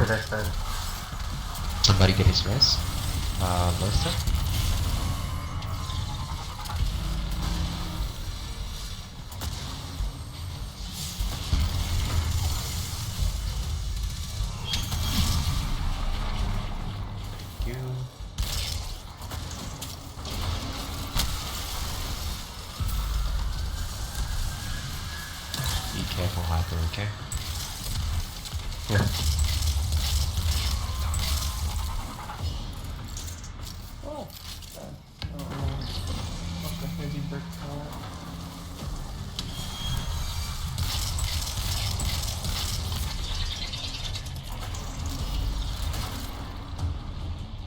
Left side. Somebody get his res. Loster. Thank you. be careful, Hyper, okay? Yeah. Oh, damn. What the heavy breakdown?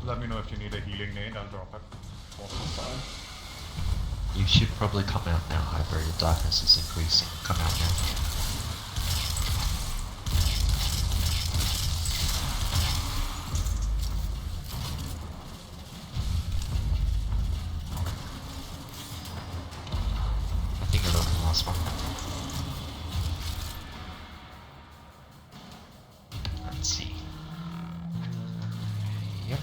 Let me know if you need a healing nade, I'll drop it. Fine. You should probably come out now, Hyper. Your darkness is increasing. Come out now. I think I got the last one. Let's see. Yep.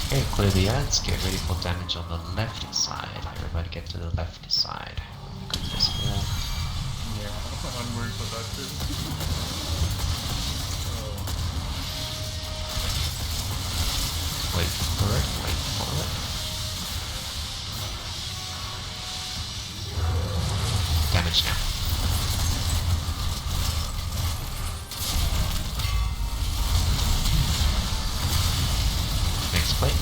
Okay, clear the ads, get ready for damage on the left side. Everybody get to the left side. We got this wall. Yeah, I'm worried for that too. Wait for it, wait for it. Damage now. Next plate.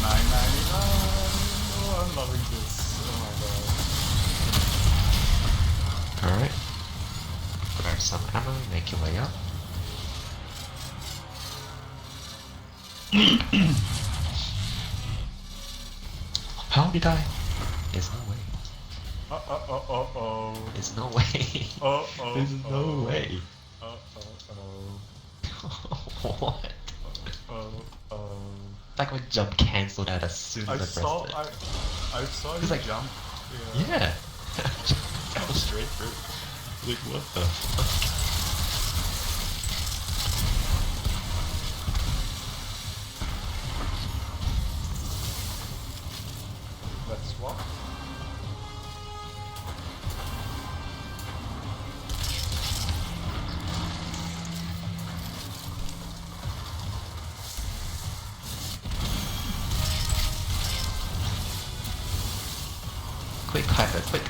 $9.99. Oh, I'm loving this. Oh my god. Alright. Grab some ammo, make your way up. How did I? There's no way. There's no way. There's no way. What? Like my jump cancelled out as soon as I pressed it. I saw you It's like- jump. Yeah. That was straight through. Like what the fuck? Let's swap. Quick, Hyper, quick.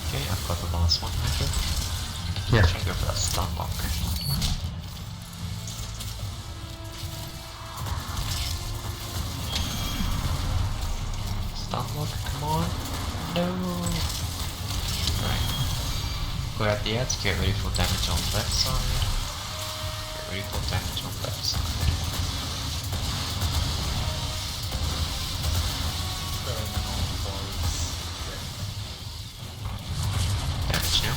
Okay, I've got the last one, Hyper. Yeah. Try to go for that stun lock. Stun lock, come on. No. Right. Go out the ads, get ready for damage on left side. Get ready for damage on left side. Damage now.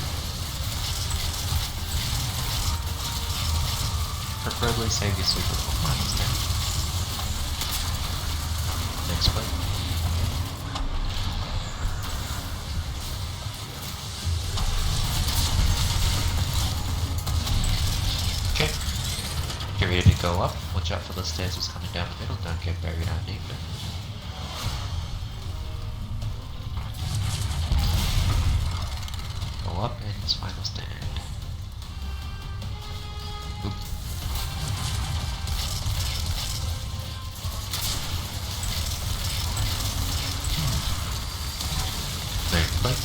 Preferably save your super for minus 10. Next play. Okay. Get ready to go up. Watch out for the stairs who's coming down the middle. Don't get buried underneath it. Go up and it's final stand. Oop. There, play.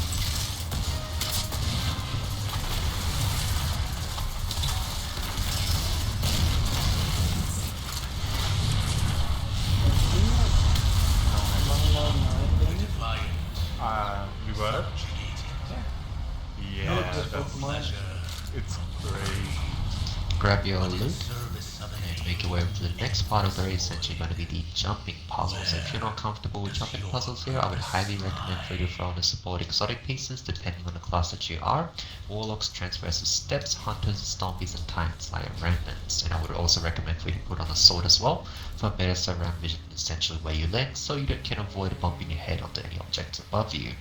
You got it? Yeah, Look, that's mine. it's great. grab your but in loot service of an and make your way over to the next part of the raid, essentially going to be the jumping puzzles. If you're not comfortable with jumping puzzles here, I would highly recommend for you to throw on the support exotic pieces depending on the class that you are. Warlocks, Transversal Steps, Hunters, Stompies and Titan Slayer Remnants. And I would also recommend for you to put on a sword as well for better surround vision essentially where you land, so you can avoid bumping your head onto any objects above you.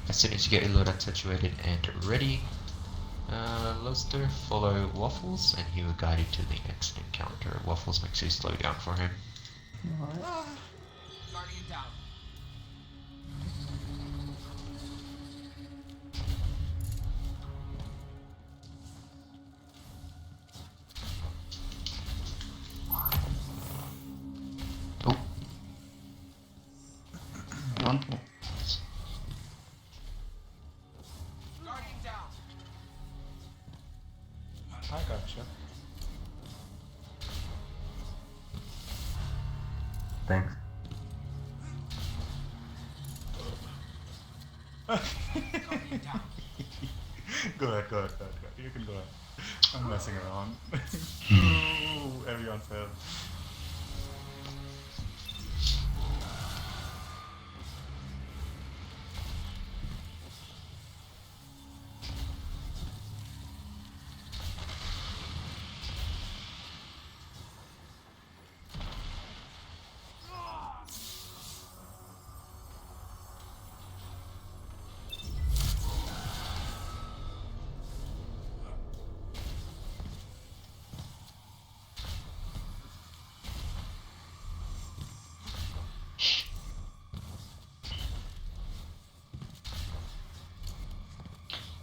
As soon as you get your loadout situated and ready, Luster, follow Waffles and he will guide you to the next encounter. Waffles makes you slow down for him. Guardian down. Oh, Run. Guardian down. I gotcha. Thanks. Guardian down. Go ahead. You can go ahead. I'm messing around. Ooh, everyone fell.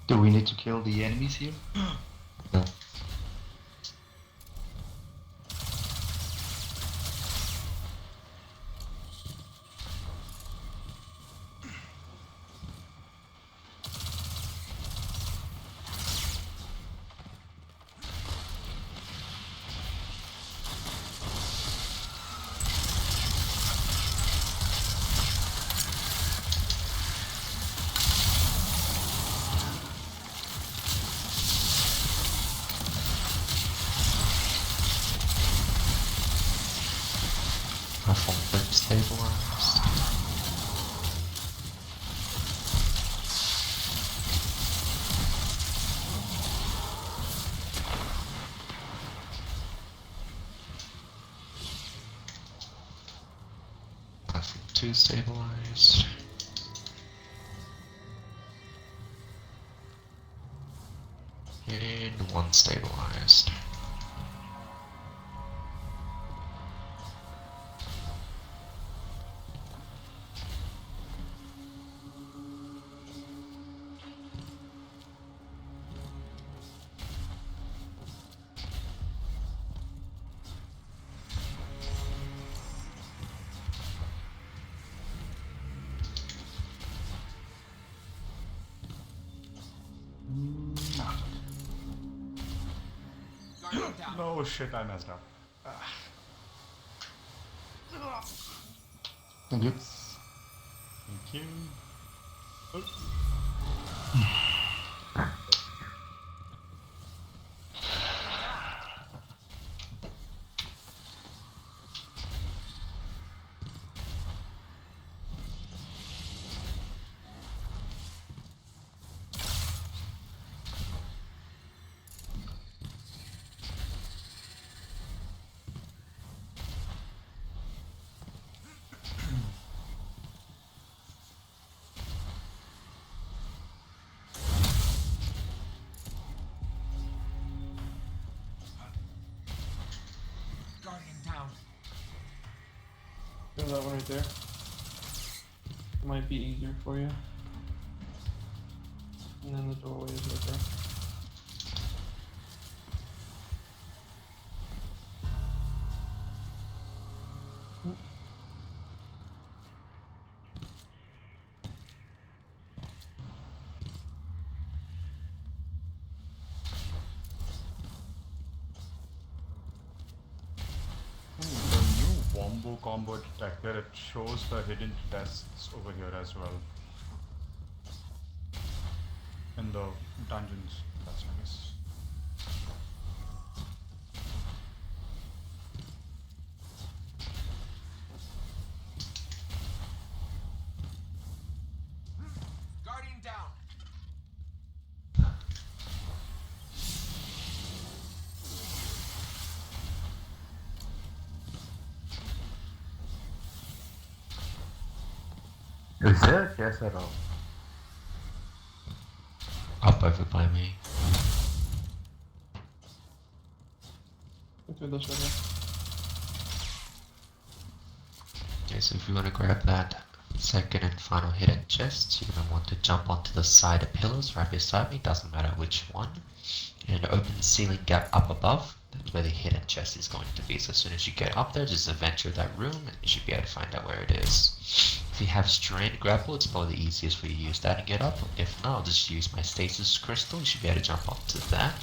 Do we need to kill the enemies here? no. Platform flip stabilized. Platform 2 stabilized. And 1 stabilized. Guardian down. No shit, I messed up. Thank you. Thank you. Oh. Guardian down. There's that one right there. Might be easier for you. And then the doorway is right there. The new wombo combo detector, it shows the hidden tests over here as well. In the dungeons. That's nice. Is there a chest at all? Up over by me. Between the shadow. Okay, so if you want to grab that second and final hidden chest, you're going to want to jump onto the side of pillars right beside me, doesn't matter which one, and open the ceiling gap up above. That's where the hidden chest is going to be. So as soon as you get up there, just venture that room and you should be able to find out where it is. If you have strain grapple, it's probably the easiest for you to use that and get up. If not, I'll just use my stasis crystal. You should be able to jump onto that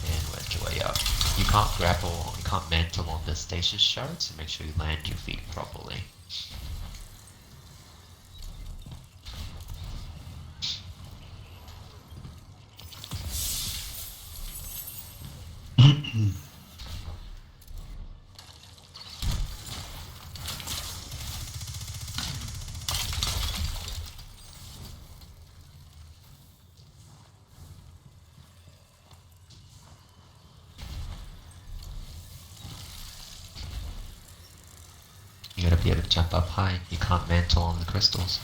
and work your way up. You can't grapple, you can't mantle on the stasis shard, so make sure you land your feet properly. You gotta be able to jump up high. You can't mantle on the crystals.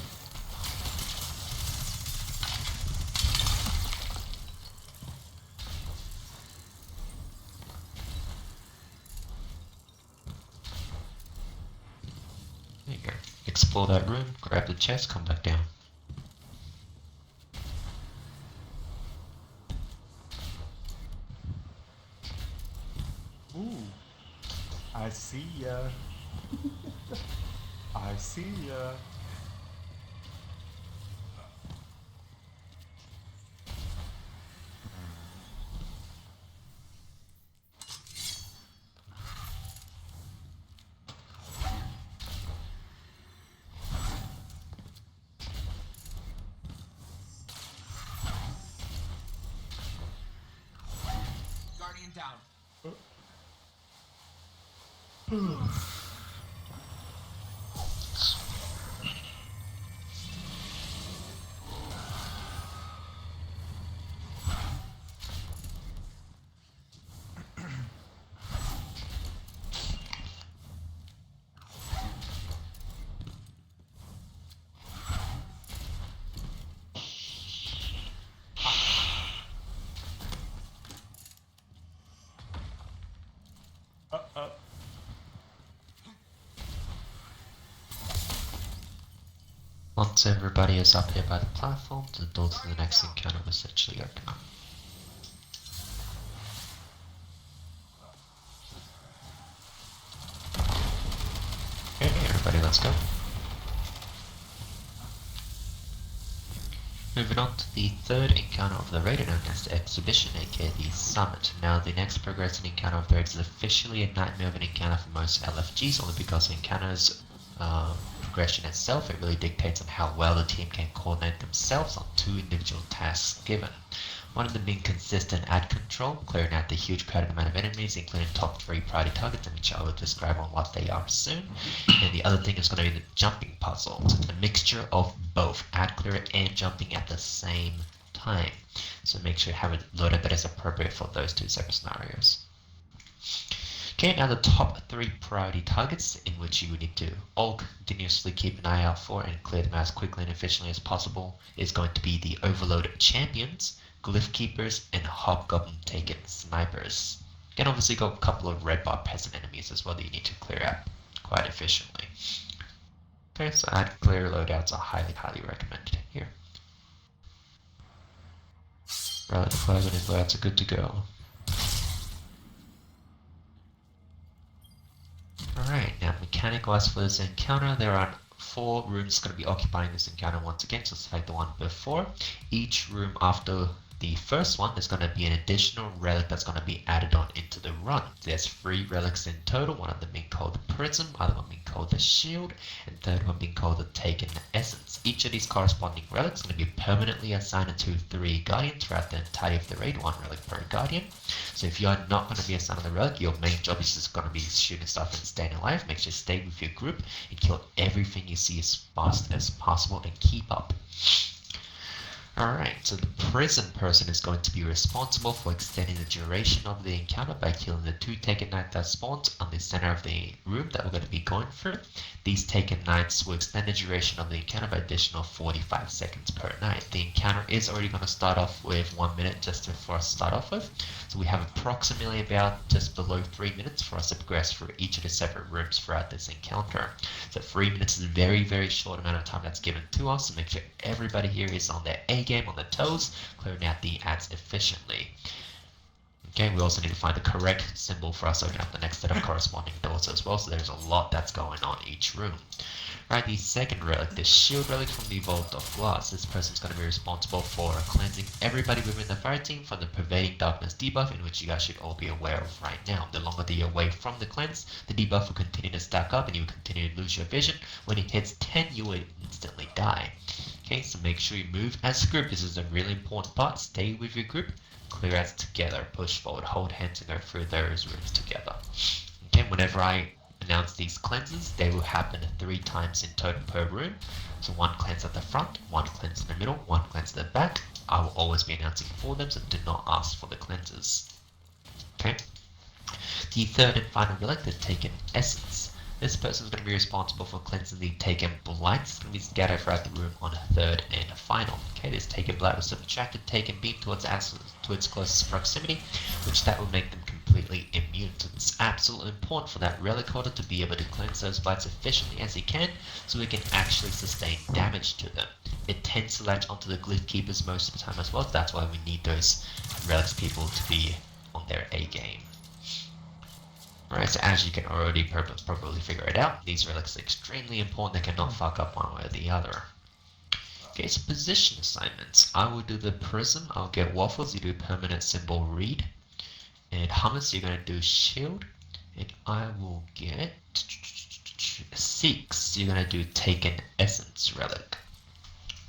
There you go. Explore that room, grab the chest, come back down. Ooh. I see ya. I see ya. Guardian down. Once everybody is up here by the platform, the door to the next encounter will essentially open up. Okay, everybody, let's go. Moving on to the third encounter of the raid, known as the Exhibition, aka the Summit. Now, the next progressing encounter of the raid is officially a nightmare of an encounter for most LFGs, only because the encounter's progression itself, it really dictates on how well the team can coordinate themselves on two individual tasks given. One of them being consistent ad control, clearing out the huge crowded amount of enemies, including top 3 priority targets, which I will describe on what they are soon. And the other thing is going to be the jumping puzzle. So it's a mixture of both ad clear and jumping at the same time. So make sure you have it loaded that is appropriate for those two separate scenarios. Okay, now the top 3 priority targets in which you would need to all continuously keep an eye out for and clear them as quickly and efficiently as possible is going to be the Overload Champions, Glyph Keepers, and Hobgoblin Taken Snipers. You can obviously got a couple of red bar peasant enemies as well that you need to clear out quite efficiently. Okay, so ad clear loadouts are highly recommended here. Right, the flag and his loadouts are good to go. Alright, now mechanic-wise for this encounter, there are 4 rooms going to be occupying this encounter once again, just like the one before. Each room after the first one, there's going to be an additional relic that's going to be added on into the run. There's 3 relics in total, one of them being called the Prism, other one being called the Shield, and third one being called the Taken Essence. Each of these corresponding relics is going to be permanently assigned to 3 Guardians throughout the entirety of the raid, 1 relic per Guardian. So if you're not going to be assigned to the relic, your main job is just going to be shooting stuff and staying alive. Make sure you stay with your group and kill everything you see as fast as possible and keep up. Alright, so the prison person is going to be responsible for extending the duration of the encounter by killing the 2 Taken Knights that spawned on the center of the room that we're going to be going through. These Taken Knights will extend the duration of the encounter by additional 45 seconds per night. The encounter is already going to start off with 1 minute just for us to start off with. So we have approximately about just below 3 minutes for us to progress through each of the separate rooms throughout this encounter. So 3 minutes is a very, very short amount of time that's given to us to make sure everybody here is on their A game, on their toes, clearing out the ads efficiently. Okay, we also need to find the correct symbol for us to open up the next set of corresponding doors as well, so there's a lot that's going on in each room. Right, the second relic, the shield relic from the Vault of Glass. This person's going to be responsible for cleansing everybody within the fire team from the pervading darkness debuff, in which you guys should all be aware of right now. The longer that you're away from the cleanse, the debuff will continue to stack up and you will continue to lose your vision. When it hits 10, you will instantly die. Okay, so make sure you move as a group. This is a really important part. Stay with your group, clear as together, push forward, hold hands and go through those rooms together. Okay, whenever I announce these cleanses, they will happen 3 times in total per room. So 1 cleanse at the front, 1 cleanse in the middle, 1 cleanse at the back. I will always be announcing for them, so do not ask for the cleanses. Okay. The third and final relic, the Taken Essence. This person is going to be responsible for cleansing the Taken Blight. It's going to be scattered throughout the room on a third and final. Okay, this Taken Blight will subtract a Taken Beam to its closest proximity, which that will make them completely immune. So it's absolutely important for that relic holder to be able to cleanse those blights efficiently as he can, so he can actually sustain damage to them. It tends to latch onto the Glyph Keepers most of the time as well, so that's why we need those relics people to be on their A game. Alright, so as you can already probably figure it out, these relics are extremely important. They cannot fuck up one way or the other. Okay, so position assignments. I will do the prism. I'll get Waffles. You do permanent symbol read. And Hummus, you're going to do shield. And I will get Six. You're going to do Taken Essence relic.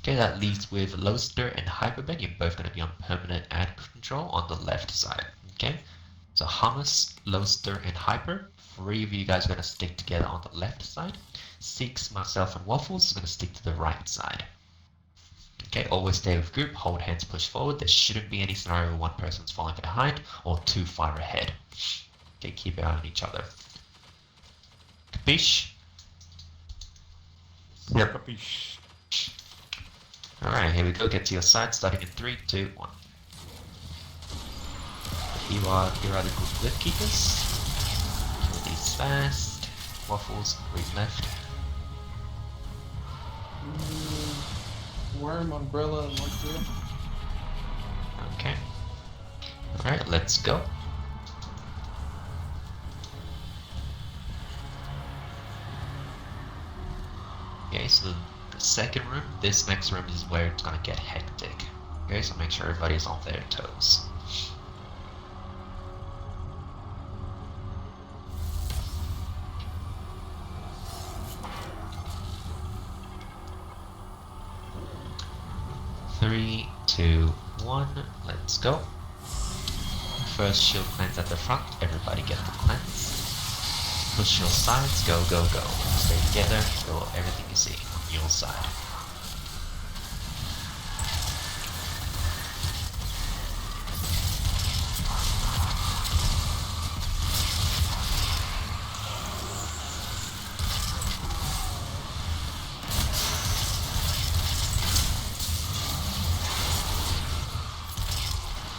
Okay, that leaves with Lowster and Hyperbend. You're both going to be on permanent ad control on the left side. Okay. So Hummus, Lowster, and Hyper, 3 of you guys are going to stick together on the left side. 6, myself, and Waffles is going to stick to the right side. Okay, always stay with group, hold hands, push forward. There shouldn't be any scenario where 1 person's falling behind or 2 far ahead. Okay, keep an eye on each other. Capiche? Yep. Capiche. Alright, here we go. Get to your side, starting in 3, 2, 1. Here are the Glyph Keepers. Kill these fast. Waffles, read left. Worm, umbrella, and one two. Okay. Alright, let's go. Okay, so the second room, this next room is where it's gonna get hectic. Okay, so make sure everybody's on their toes. Three, 2, 1, let's go. First shield cleanse at the front, everybody get the cleanse. Push your sides, go, go, go. Stay together, kill everything you see on your side.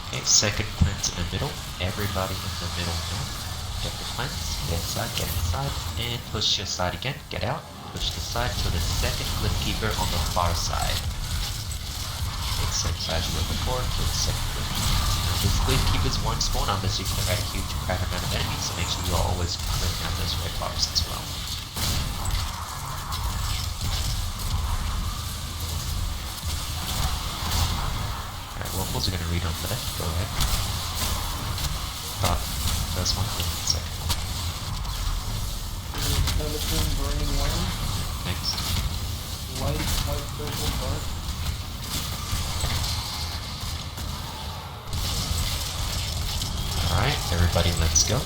Okay, second cleanse in the middle. Everybody in the middle now. Get the cleanse, get inside, and push your side again. Get out, push the side to the second Glyph Keeper on the far side. Okay, same side you were before, to the second Glyph Keeper. Now, these Glyph Keepers won't spawn unless you clear out a huge crap amount of enemies, so make sure you are always clearing out those red bars as well. Waffles are going to read on the left, go ahead. Start first one, and second one. Medicine, burning worm. Next. Light, white, purple, dark. Alright, everybody let's go.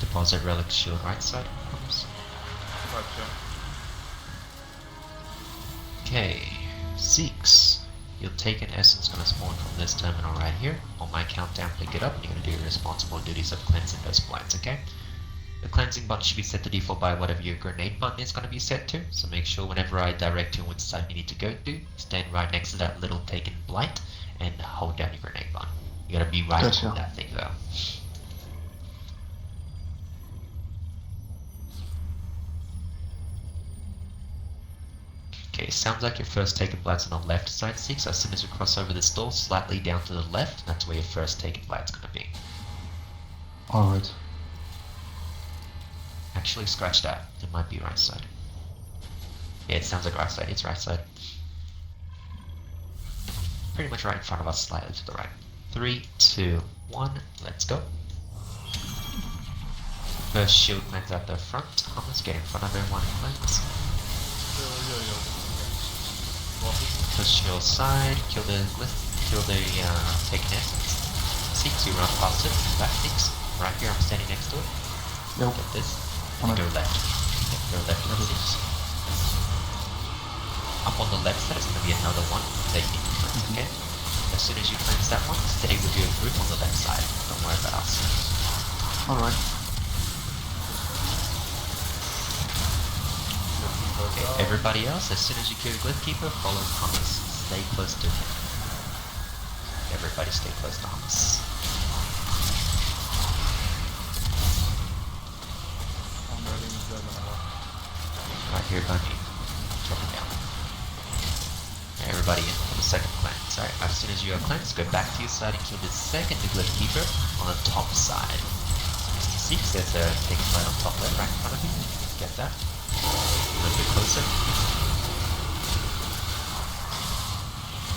Deposit relic shield right side. Oops. Gotcha. Okay. 6. You'll take an essence gonna spawn from this terminal right here. On my countdown, pick it up, and you're gonna do your responsible duties of cleansing those blights, okay? The cleansing button should be set to default by whatever your grenade button is gonna be set to, so make sure whenever I direct you which side you need to go to, stand right next to that little taken blight, and hold down your grenade button. You gotta be right Gotcha. on that thing though. Okay, sounds like your first taken blight's on the left side, 6. So as soon as you cross over this door, slightly down to the left, that's where your first taken blight's gonna be. Alright. Actually, scratch that. It might be right side. Yeah, it sounds like right side. It's right side. Pretty much right in front of us, slightly to the right. 3, 2, 1, let's go. First shield cleanse out the front. Hummus, get in front of everyone and cleanse. Push your side, kill the glyph, kill the taken essence. 6, you run past it, back 6. Right here, I'm standing next to it. Nope. Get this. And go left. Yeah, go left with 6. Up on the left side is going to be another one that you need to cleanse, okay? As soon as you cleanse that one, stay with your group on the left side. Don't worry about us. Alright. Okay, everybody else, as soon as you kill Glyph Keeper, follow Hummus. Stay close to him. Everybody stay close to Hummus. I'm ready to go now. Right here by me. Drop it down. Okay, everybody in for the second cleanse. Alright, as soon as you are cleansed, go back to your side and kill the second Glyph Keeper on the top side. 66, there's a taken light on top left, right in front of you. Get that. A little bit closer.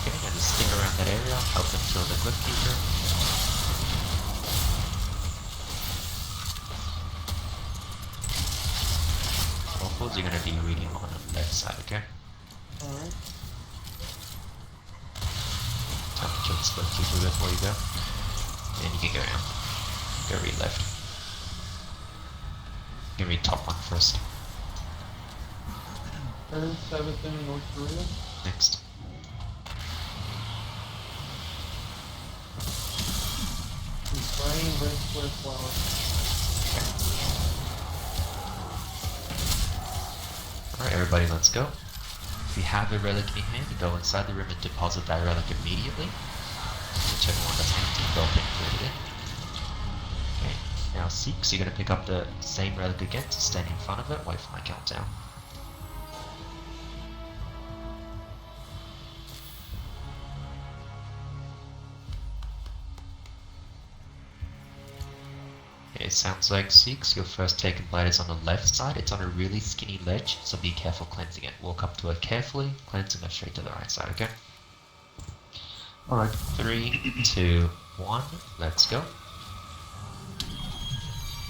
Okay, and just stick around that area, help them kill the Glyph Keeper. Waffles, you're gonna be reading on the left side, okay? Alright. Time to kill the Glyph Keeper before you go. And you can go now. Go read left. You can read top one first. 3rd, 7th in North Korea. Next. Spraying red square flower. Alright, everybody, let's go. If you have a relic in your hand, go inside the room and deposit that relic immediately. Whichever one that's empty, go up and put it in. Okay, now 6, you're going to pick up the same relic again, so stand in front of it, wait for my countdown. It sounds like 6, your first taken blade is on the left side. It's on a really skinny ledge, so be careful cleansing it. Walk up to it carefully, cleanse and go straight to the right side, okay? Alright. 3, 2, 1, let's go.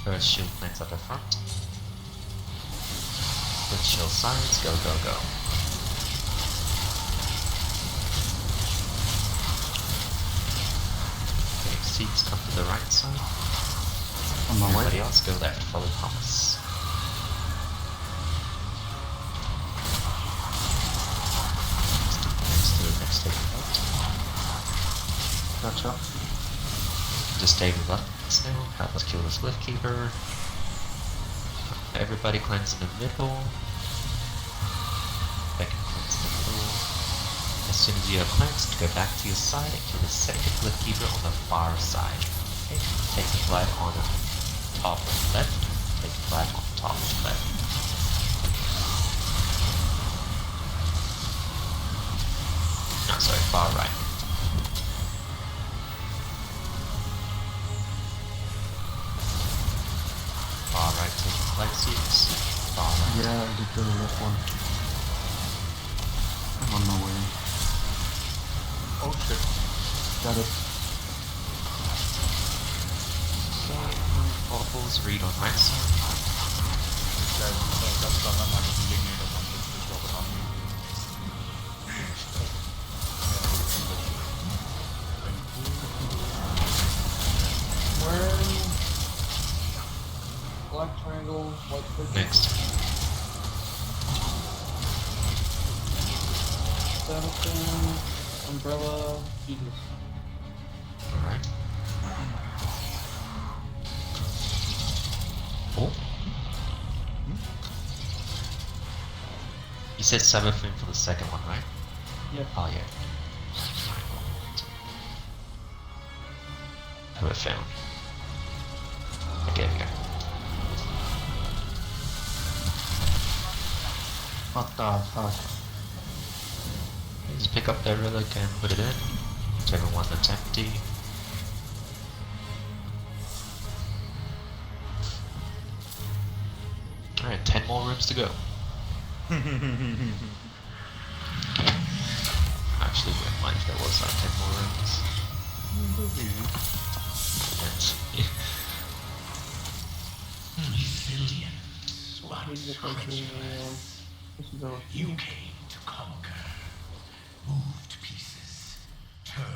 First shield cleanse at the front. With shield sides, go, go, go. Okay, 6, come to the right side. On my Everybody way. else go left, follow Thomas. Next to the next taken point. Gotcha. Just stay with us now, help us kill this Glyph Keeper. Everybody cleanse in the middle. Second cleanse in the middle. As soon as you are cleansed, go back to your side and kill the second Glyph Keeper on the far side. Okay, take the flag on the top left, take the flag on top left. No, sorry, far right. Far right, take the flag 6. Far right. Yeah, I did the left one. I'm on my way. Oh shit. Got it. Waffles, read on right side. Guys, that's someone I was reading it or something. Just drop it on me. Where? Black triangle, white circle. Next. Saddleton, Umbrella, Jesus. Alright. Oh. You said Seraphim for the second one, right? Yep. Oh yeah. Who I found. Okay, there we go. What the fuck? Just pick up that relic and put it in. Whichever one that's empty. Alright, 10 more rooms to go. Actually, wouldn't mind if there was 10 more rooms. Resilience, He's once the country, treacherous. this is our You came to conquer, moved pieces, turned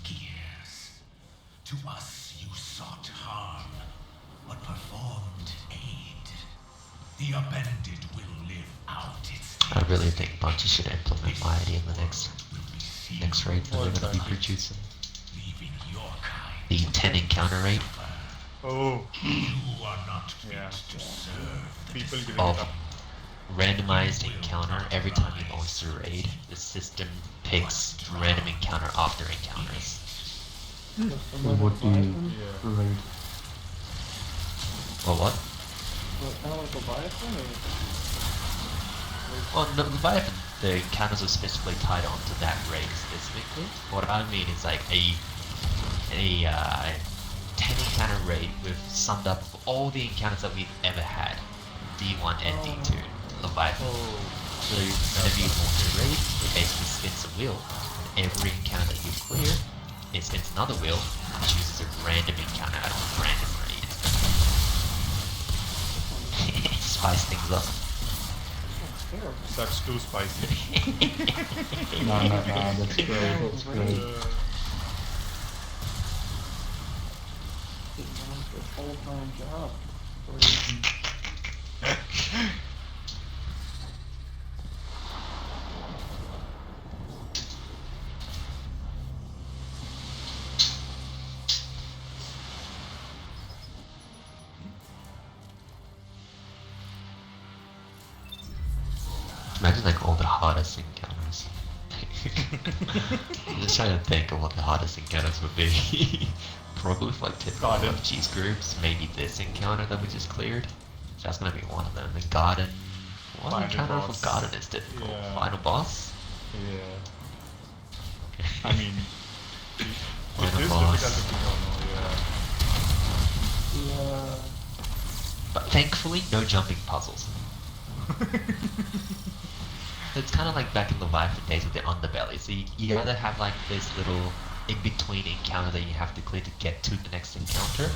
gears. To us you sought harm, but performed aid. The upended will live out its I fate. really think Bungie should implement my idea in the next raid that they're What's going to be that? producing. Leaving your kind The 10 encounter rate Oh, you are not fit Yeah. to serve the people giving it of up. randomized encounter. Every time you go through raid, the system picks random encounter after encounters. It would be Yeah. raid. Well, what? kind of like Leviathan, or? Well, no, Leviathan, the encounters are specifically tied onto that raid specifically. What I mean is like a 10 encounter raid with summed up of all the encounters that we've ever had, D1 and D2, Leviathan. So whenever you launch a raid, it basically spins a wheel, and every encounter that you clear, it spins another wheel, and chooses a random encounter out of a random raid. Spice things up. Terrible. That's too spicy. No, that's great. That's great. Getting down to a full-time job. Imagine like all the hardest encounters. I'm just trying to think of what the hardest encounters would be. Probably for like typical Garden. cheese groups. Maybe this encounter that we just cleared. That's gonna be one of them. The garden. What Final encounter boss. for garden is difficult? Yeah. Final boss? Yeah. I mean, it Final is boss. difficult if you don't know, yeah. Yeah. But thankfully, no jumping puzzles. It's kind of like back in the Leviathan days with the underbelly. So you either have like this little in-between encounter that you have to clear to get to the next encounter,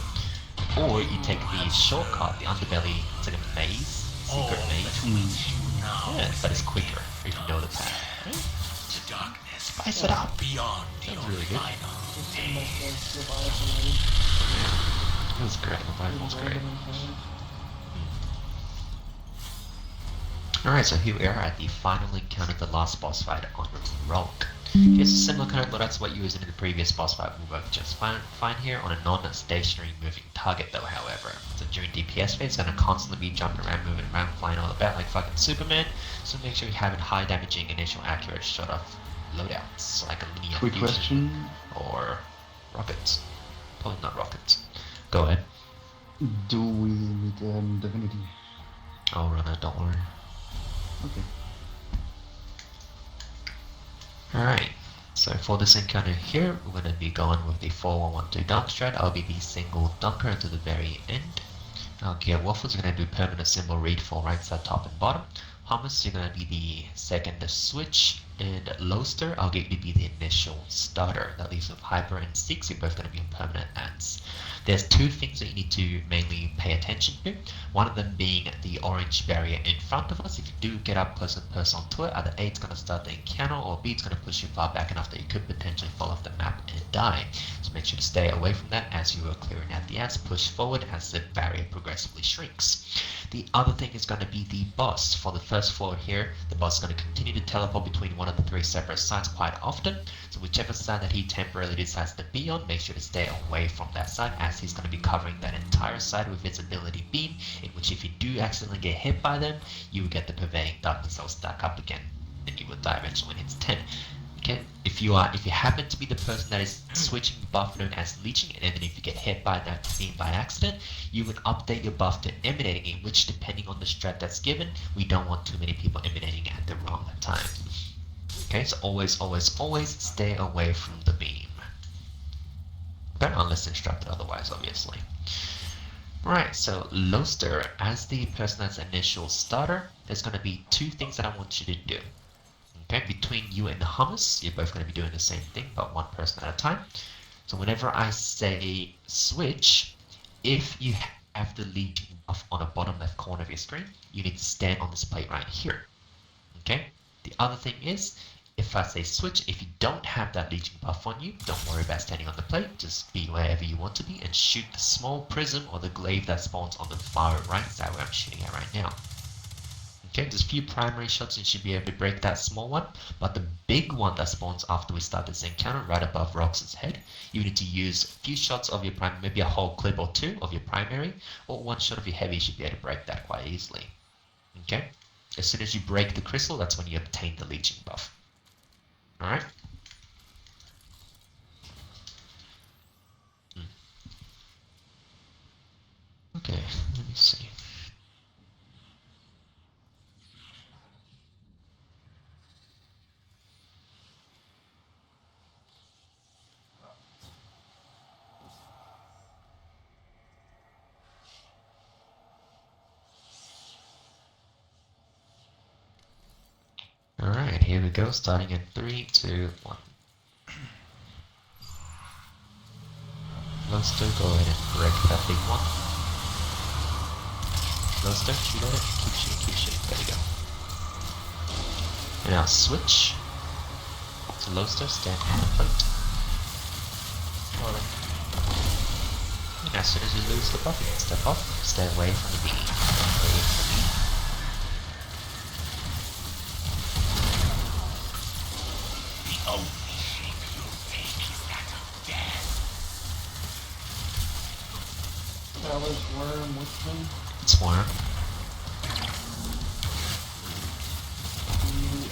or you take the shortcut, the underbelly. It's like a maze, secret maze. Yeah, but it's quicker if you know the path. The darkness Spice it up. beyond Sounds your really good. final Just day. like the Leviathan raid. It was great. Leviathan was great. Random encounters. Alright, so here we are at the final encounter, the last boss fight on Rhulk. Here's a similar kind of loadout to what you used in the previous boss fight will work just fine here on a non-stationary moving target though, however. So during DPS phase, it's going to constantly be jumping around, moving around, flying all about like fucking Superman, so make sure you have a high damaging initial accurate shot of loadouts, like a linear Quick fusion question. or rockets. Probably not rockets. Go ahead. Do we need divinity? I'll run it, don't worry. Okay. Alright, so for this encounter here, we're going to be going with the 4112 Dunk Strat. I'll be the single dunker until the very end. Our Gear Waffles are going to do permanent symbol read for right side, top and bottom. Hummus, you're going to be the second switch. And Loaster, I'll get you to be the initial starter. That leaves with Hyper and Six, you're both going to be on permanent ads. There's two things that you need to mainly pay attention to. One of them being the orange barrier in front of us. If you do get up close and personal to it, either A, it's going to start the encounter, or B, it's going to push you far back enough that you could potentially fall off the map and die. So make sure to stay away from that as you are clearing out the ads. Push forward as the barrier progressively shrinks. The other thing is going to be the boss. For the first floor here, the boss is going to continue to teleport between one one of the 3 separate sides quite often. So whichever side that he temporarily decides to be on, make sure to stay away from that side, as he's going to be covering that entire side with visibility beam, in which if you do accidentally get hit by them, you will get the pervading darkness that will stack up again, and you will die eventually when it hits 10. Okay, if you happen to be the person that is switching the buff known as leeching, and then if you get hit by that beam by accident, you would update your buff to emanating, in which depending on the strat that's given, we don't want too many people emanating at the wrong time. Okay, so always stay away from the beam. Okay, unless instructed otherwise, obviously. Right, so Loster, as the person that's initial starter, there's going to be 2 things that I want you to do. Okay, between you and the hummus, you're both going to be doing the same thing, but 1 person at a time. So whenever I say switch, if you have the leeching buff on the bottom left corner of your screen, you need to stand on this plate right here. Okay, the other thing is, if I say switch, if you don't have that leeching buff on you, don't worry about standing on the plate, just be wherever you want to be and shoot the small prism or the glaive that spawns on the far right side where I'm shooting at right now. Okay, there's a few primary shots and you should be able to break that small one, but the big one that spawns after we start this encounter right above Rhulk's head, you need to use a few shots of your primary, maybe a whole clip or 2 of your primary, or 1 shot of your heavy. You should be able to break that quite easily. Okay, as soon as you break the crystal, that's when you obtain the leeching buff. Alright? Okay, let me see. Alright, here we go, starting in 3, 2, 1. Loster, go ahead and break that big one. Loster, shoot at it, keep shooting, there we go. And now switch. So Loster, stand on the plate. And as soon as you lose the buff, you can step off, stay away from the beam. That was worm, which one? It's worm.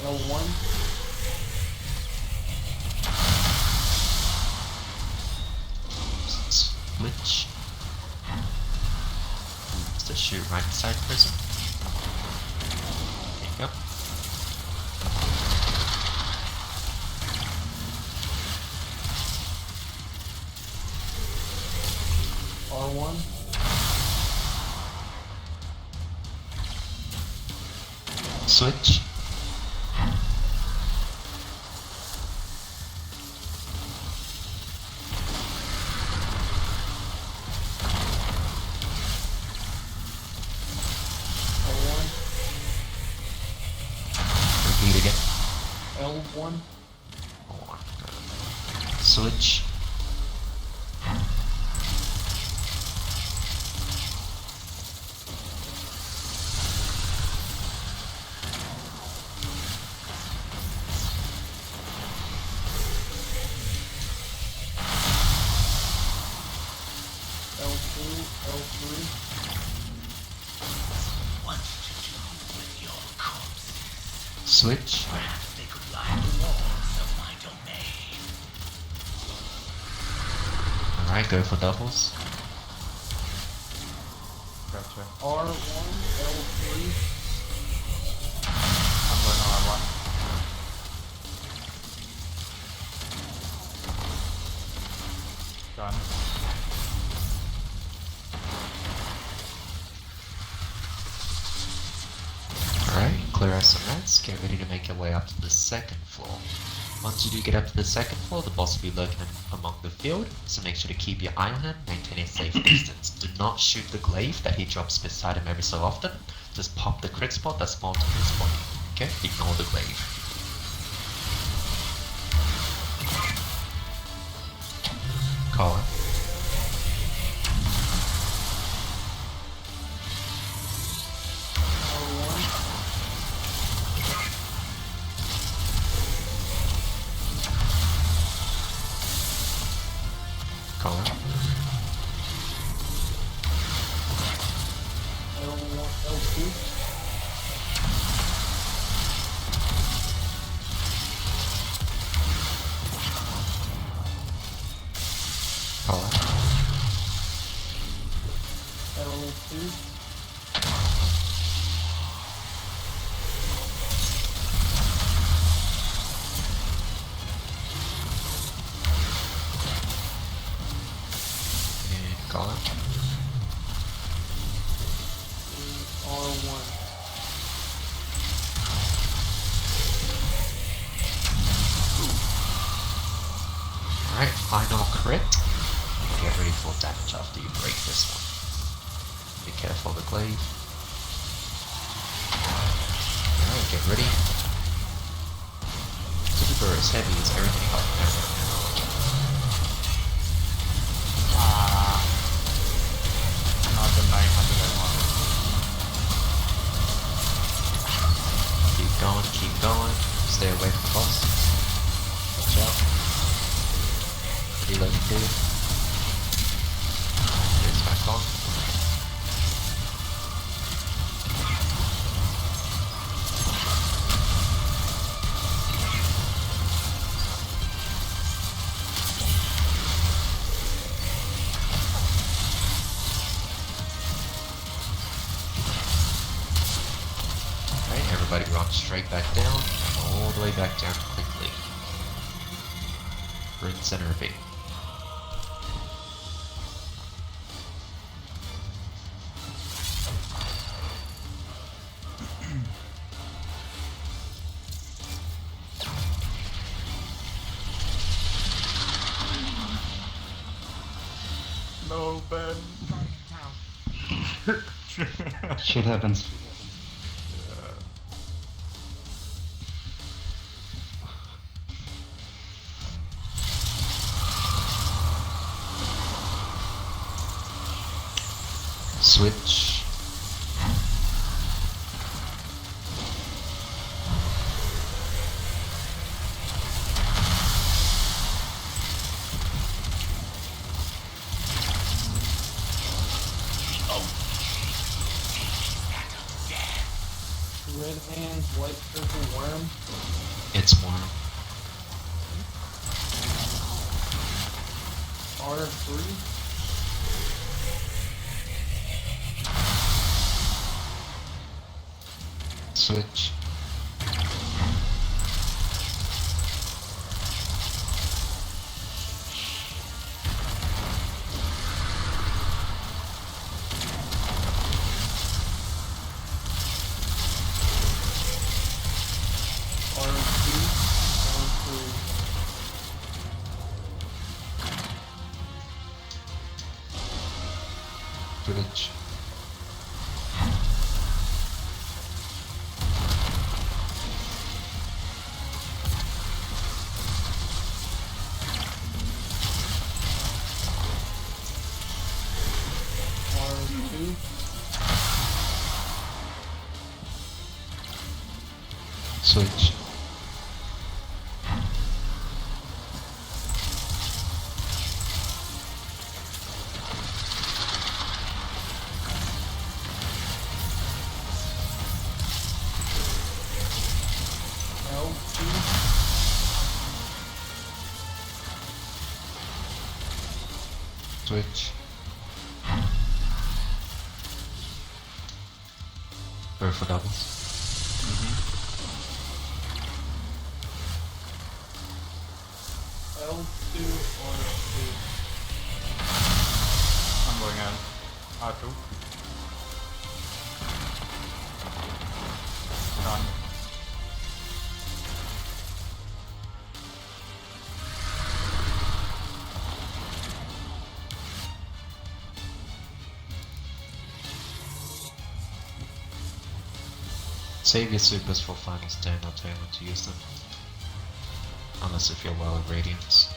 L1. Switch. Just to shoot right side prism. There you go. R1. Switch. L1. Repeat again. L1. Switch. L2. L3. What to do with your corpses? Switch. Perhaps they could line the walls of my domain. Alright, go for doubles. Gotcha. R1. L3. I'm going on R1. Done. Alright, clear out some rats, get ready to make your way up to the 2nd floor. Once you do get up to the 2nd floor, the boss will be lurking among the field, so make sure to keep your eye on him, maintain a safe distance. Do not shoot the glaive that he drops beside him every so often, just pop the crit spot that spawns on his body. Okay, ignore the glaive. Colin. R1. Call out. L1, L2. Call out. L2. And call out. R1. Alright, final crit. Get ready for damage after you break this one. Be careful of the glaive. Alright, get ready. Super is heavy, is everything up there. Not the 900 I want. Keep going. Stay away from the boss. Watch out. Reloading period. It's back on. Alright, everybody run straight back down, all the way back down quickly. Rinse and repeat. No, Ben. Shit happens. Switch. Red hands, white purple worm. It's warm. R3. Switch. R2. R3. Switch. R2. Switch. L2. Switch. Go for doubles. L2. R2. I'm going in. R2. Done. Save your supers for final stand or turn when to use them. Unless if you're well at Radiance.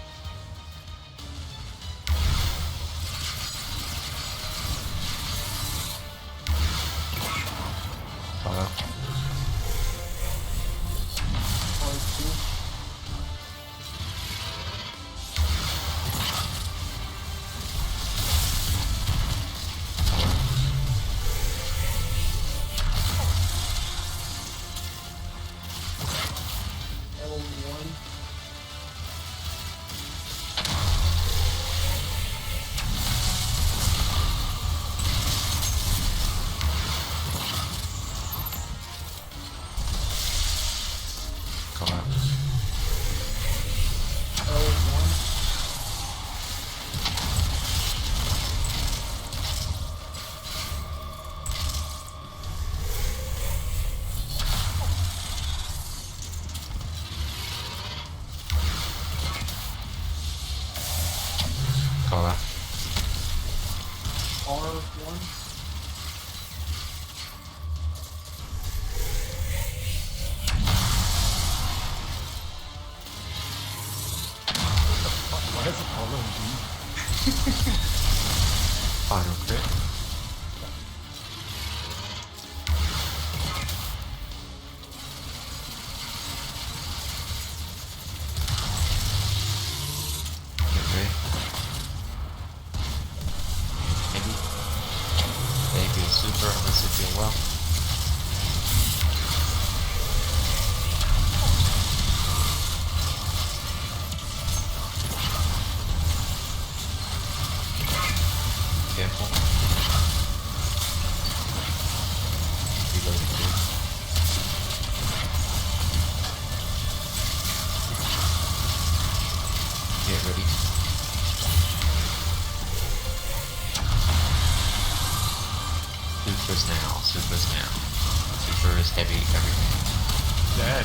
Follow. R2. Call out. R1. Why is it following me? Final crit. Get ready. Maybe a super unless you feel well. Careful. Reloading too. Get ready. Supers now. Supers now. Super is heavy everything. Dead.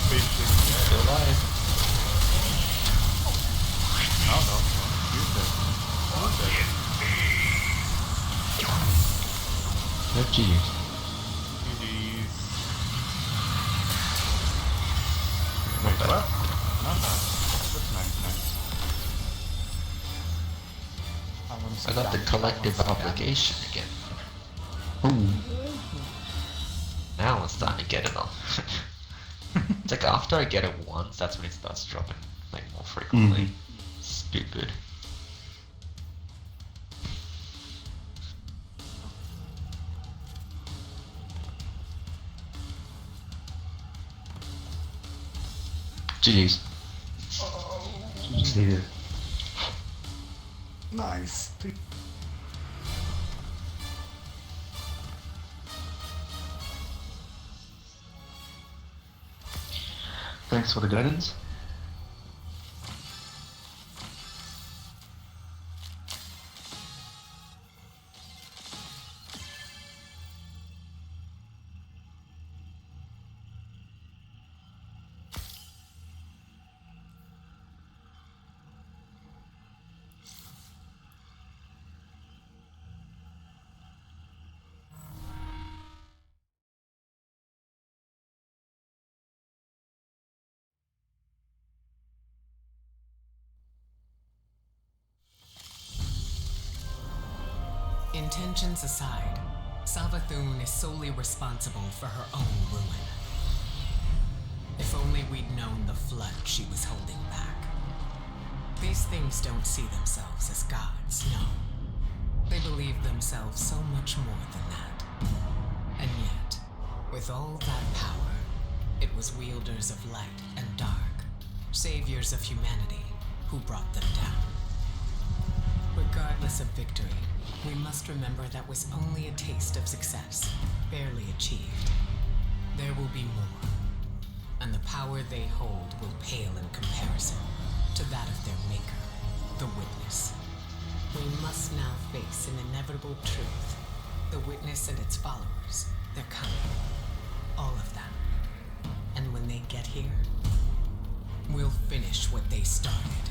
Fish is dead. Still alive. No, no, no. He's dead. Who's dead? No GG. GG's. Not Wait, bad. what? Not bad. That's nice. I got the collective obligation again. Ooh. Now it's time to get it on. It's like after I get it once, that's when it starts dropping like more frequently. Stupid. GG's. Just needed. Nice. Thanks for the guidance. Intentions aside, Savathun is solely responsible for her own ruin. If only we'd known the flood she was holding back. These things don't see themselves as gods, no. They believe themselves so much more than that. And yet, with all that power, it was wielders of light and dark, saviors of humanity, who brought them down. Regardless of victory, we must remember that was only a taste of success, barely achieved. There will be more, and the power they hold will pale in comparison to that of their maker, the Witness. We must now face an inevitable truth. The Witness and its followers, they're coming. All of them. And when they get here, we'll finish what they started.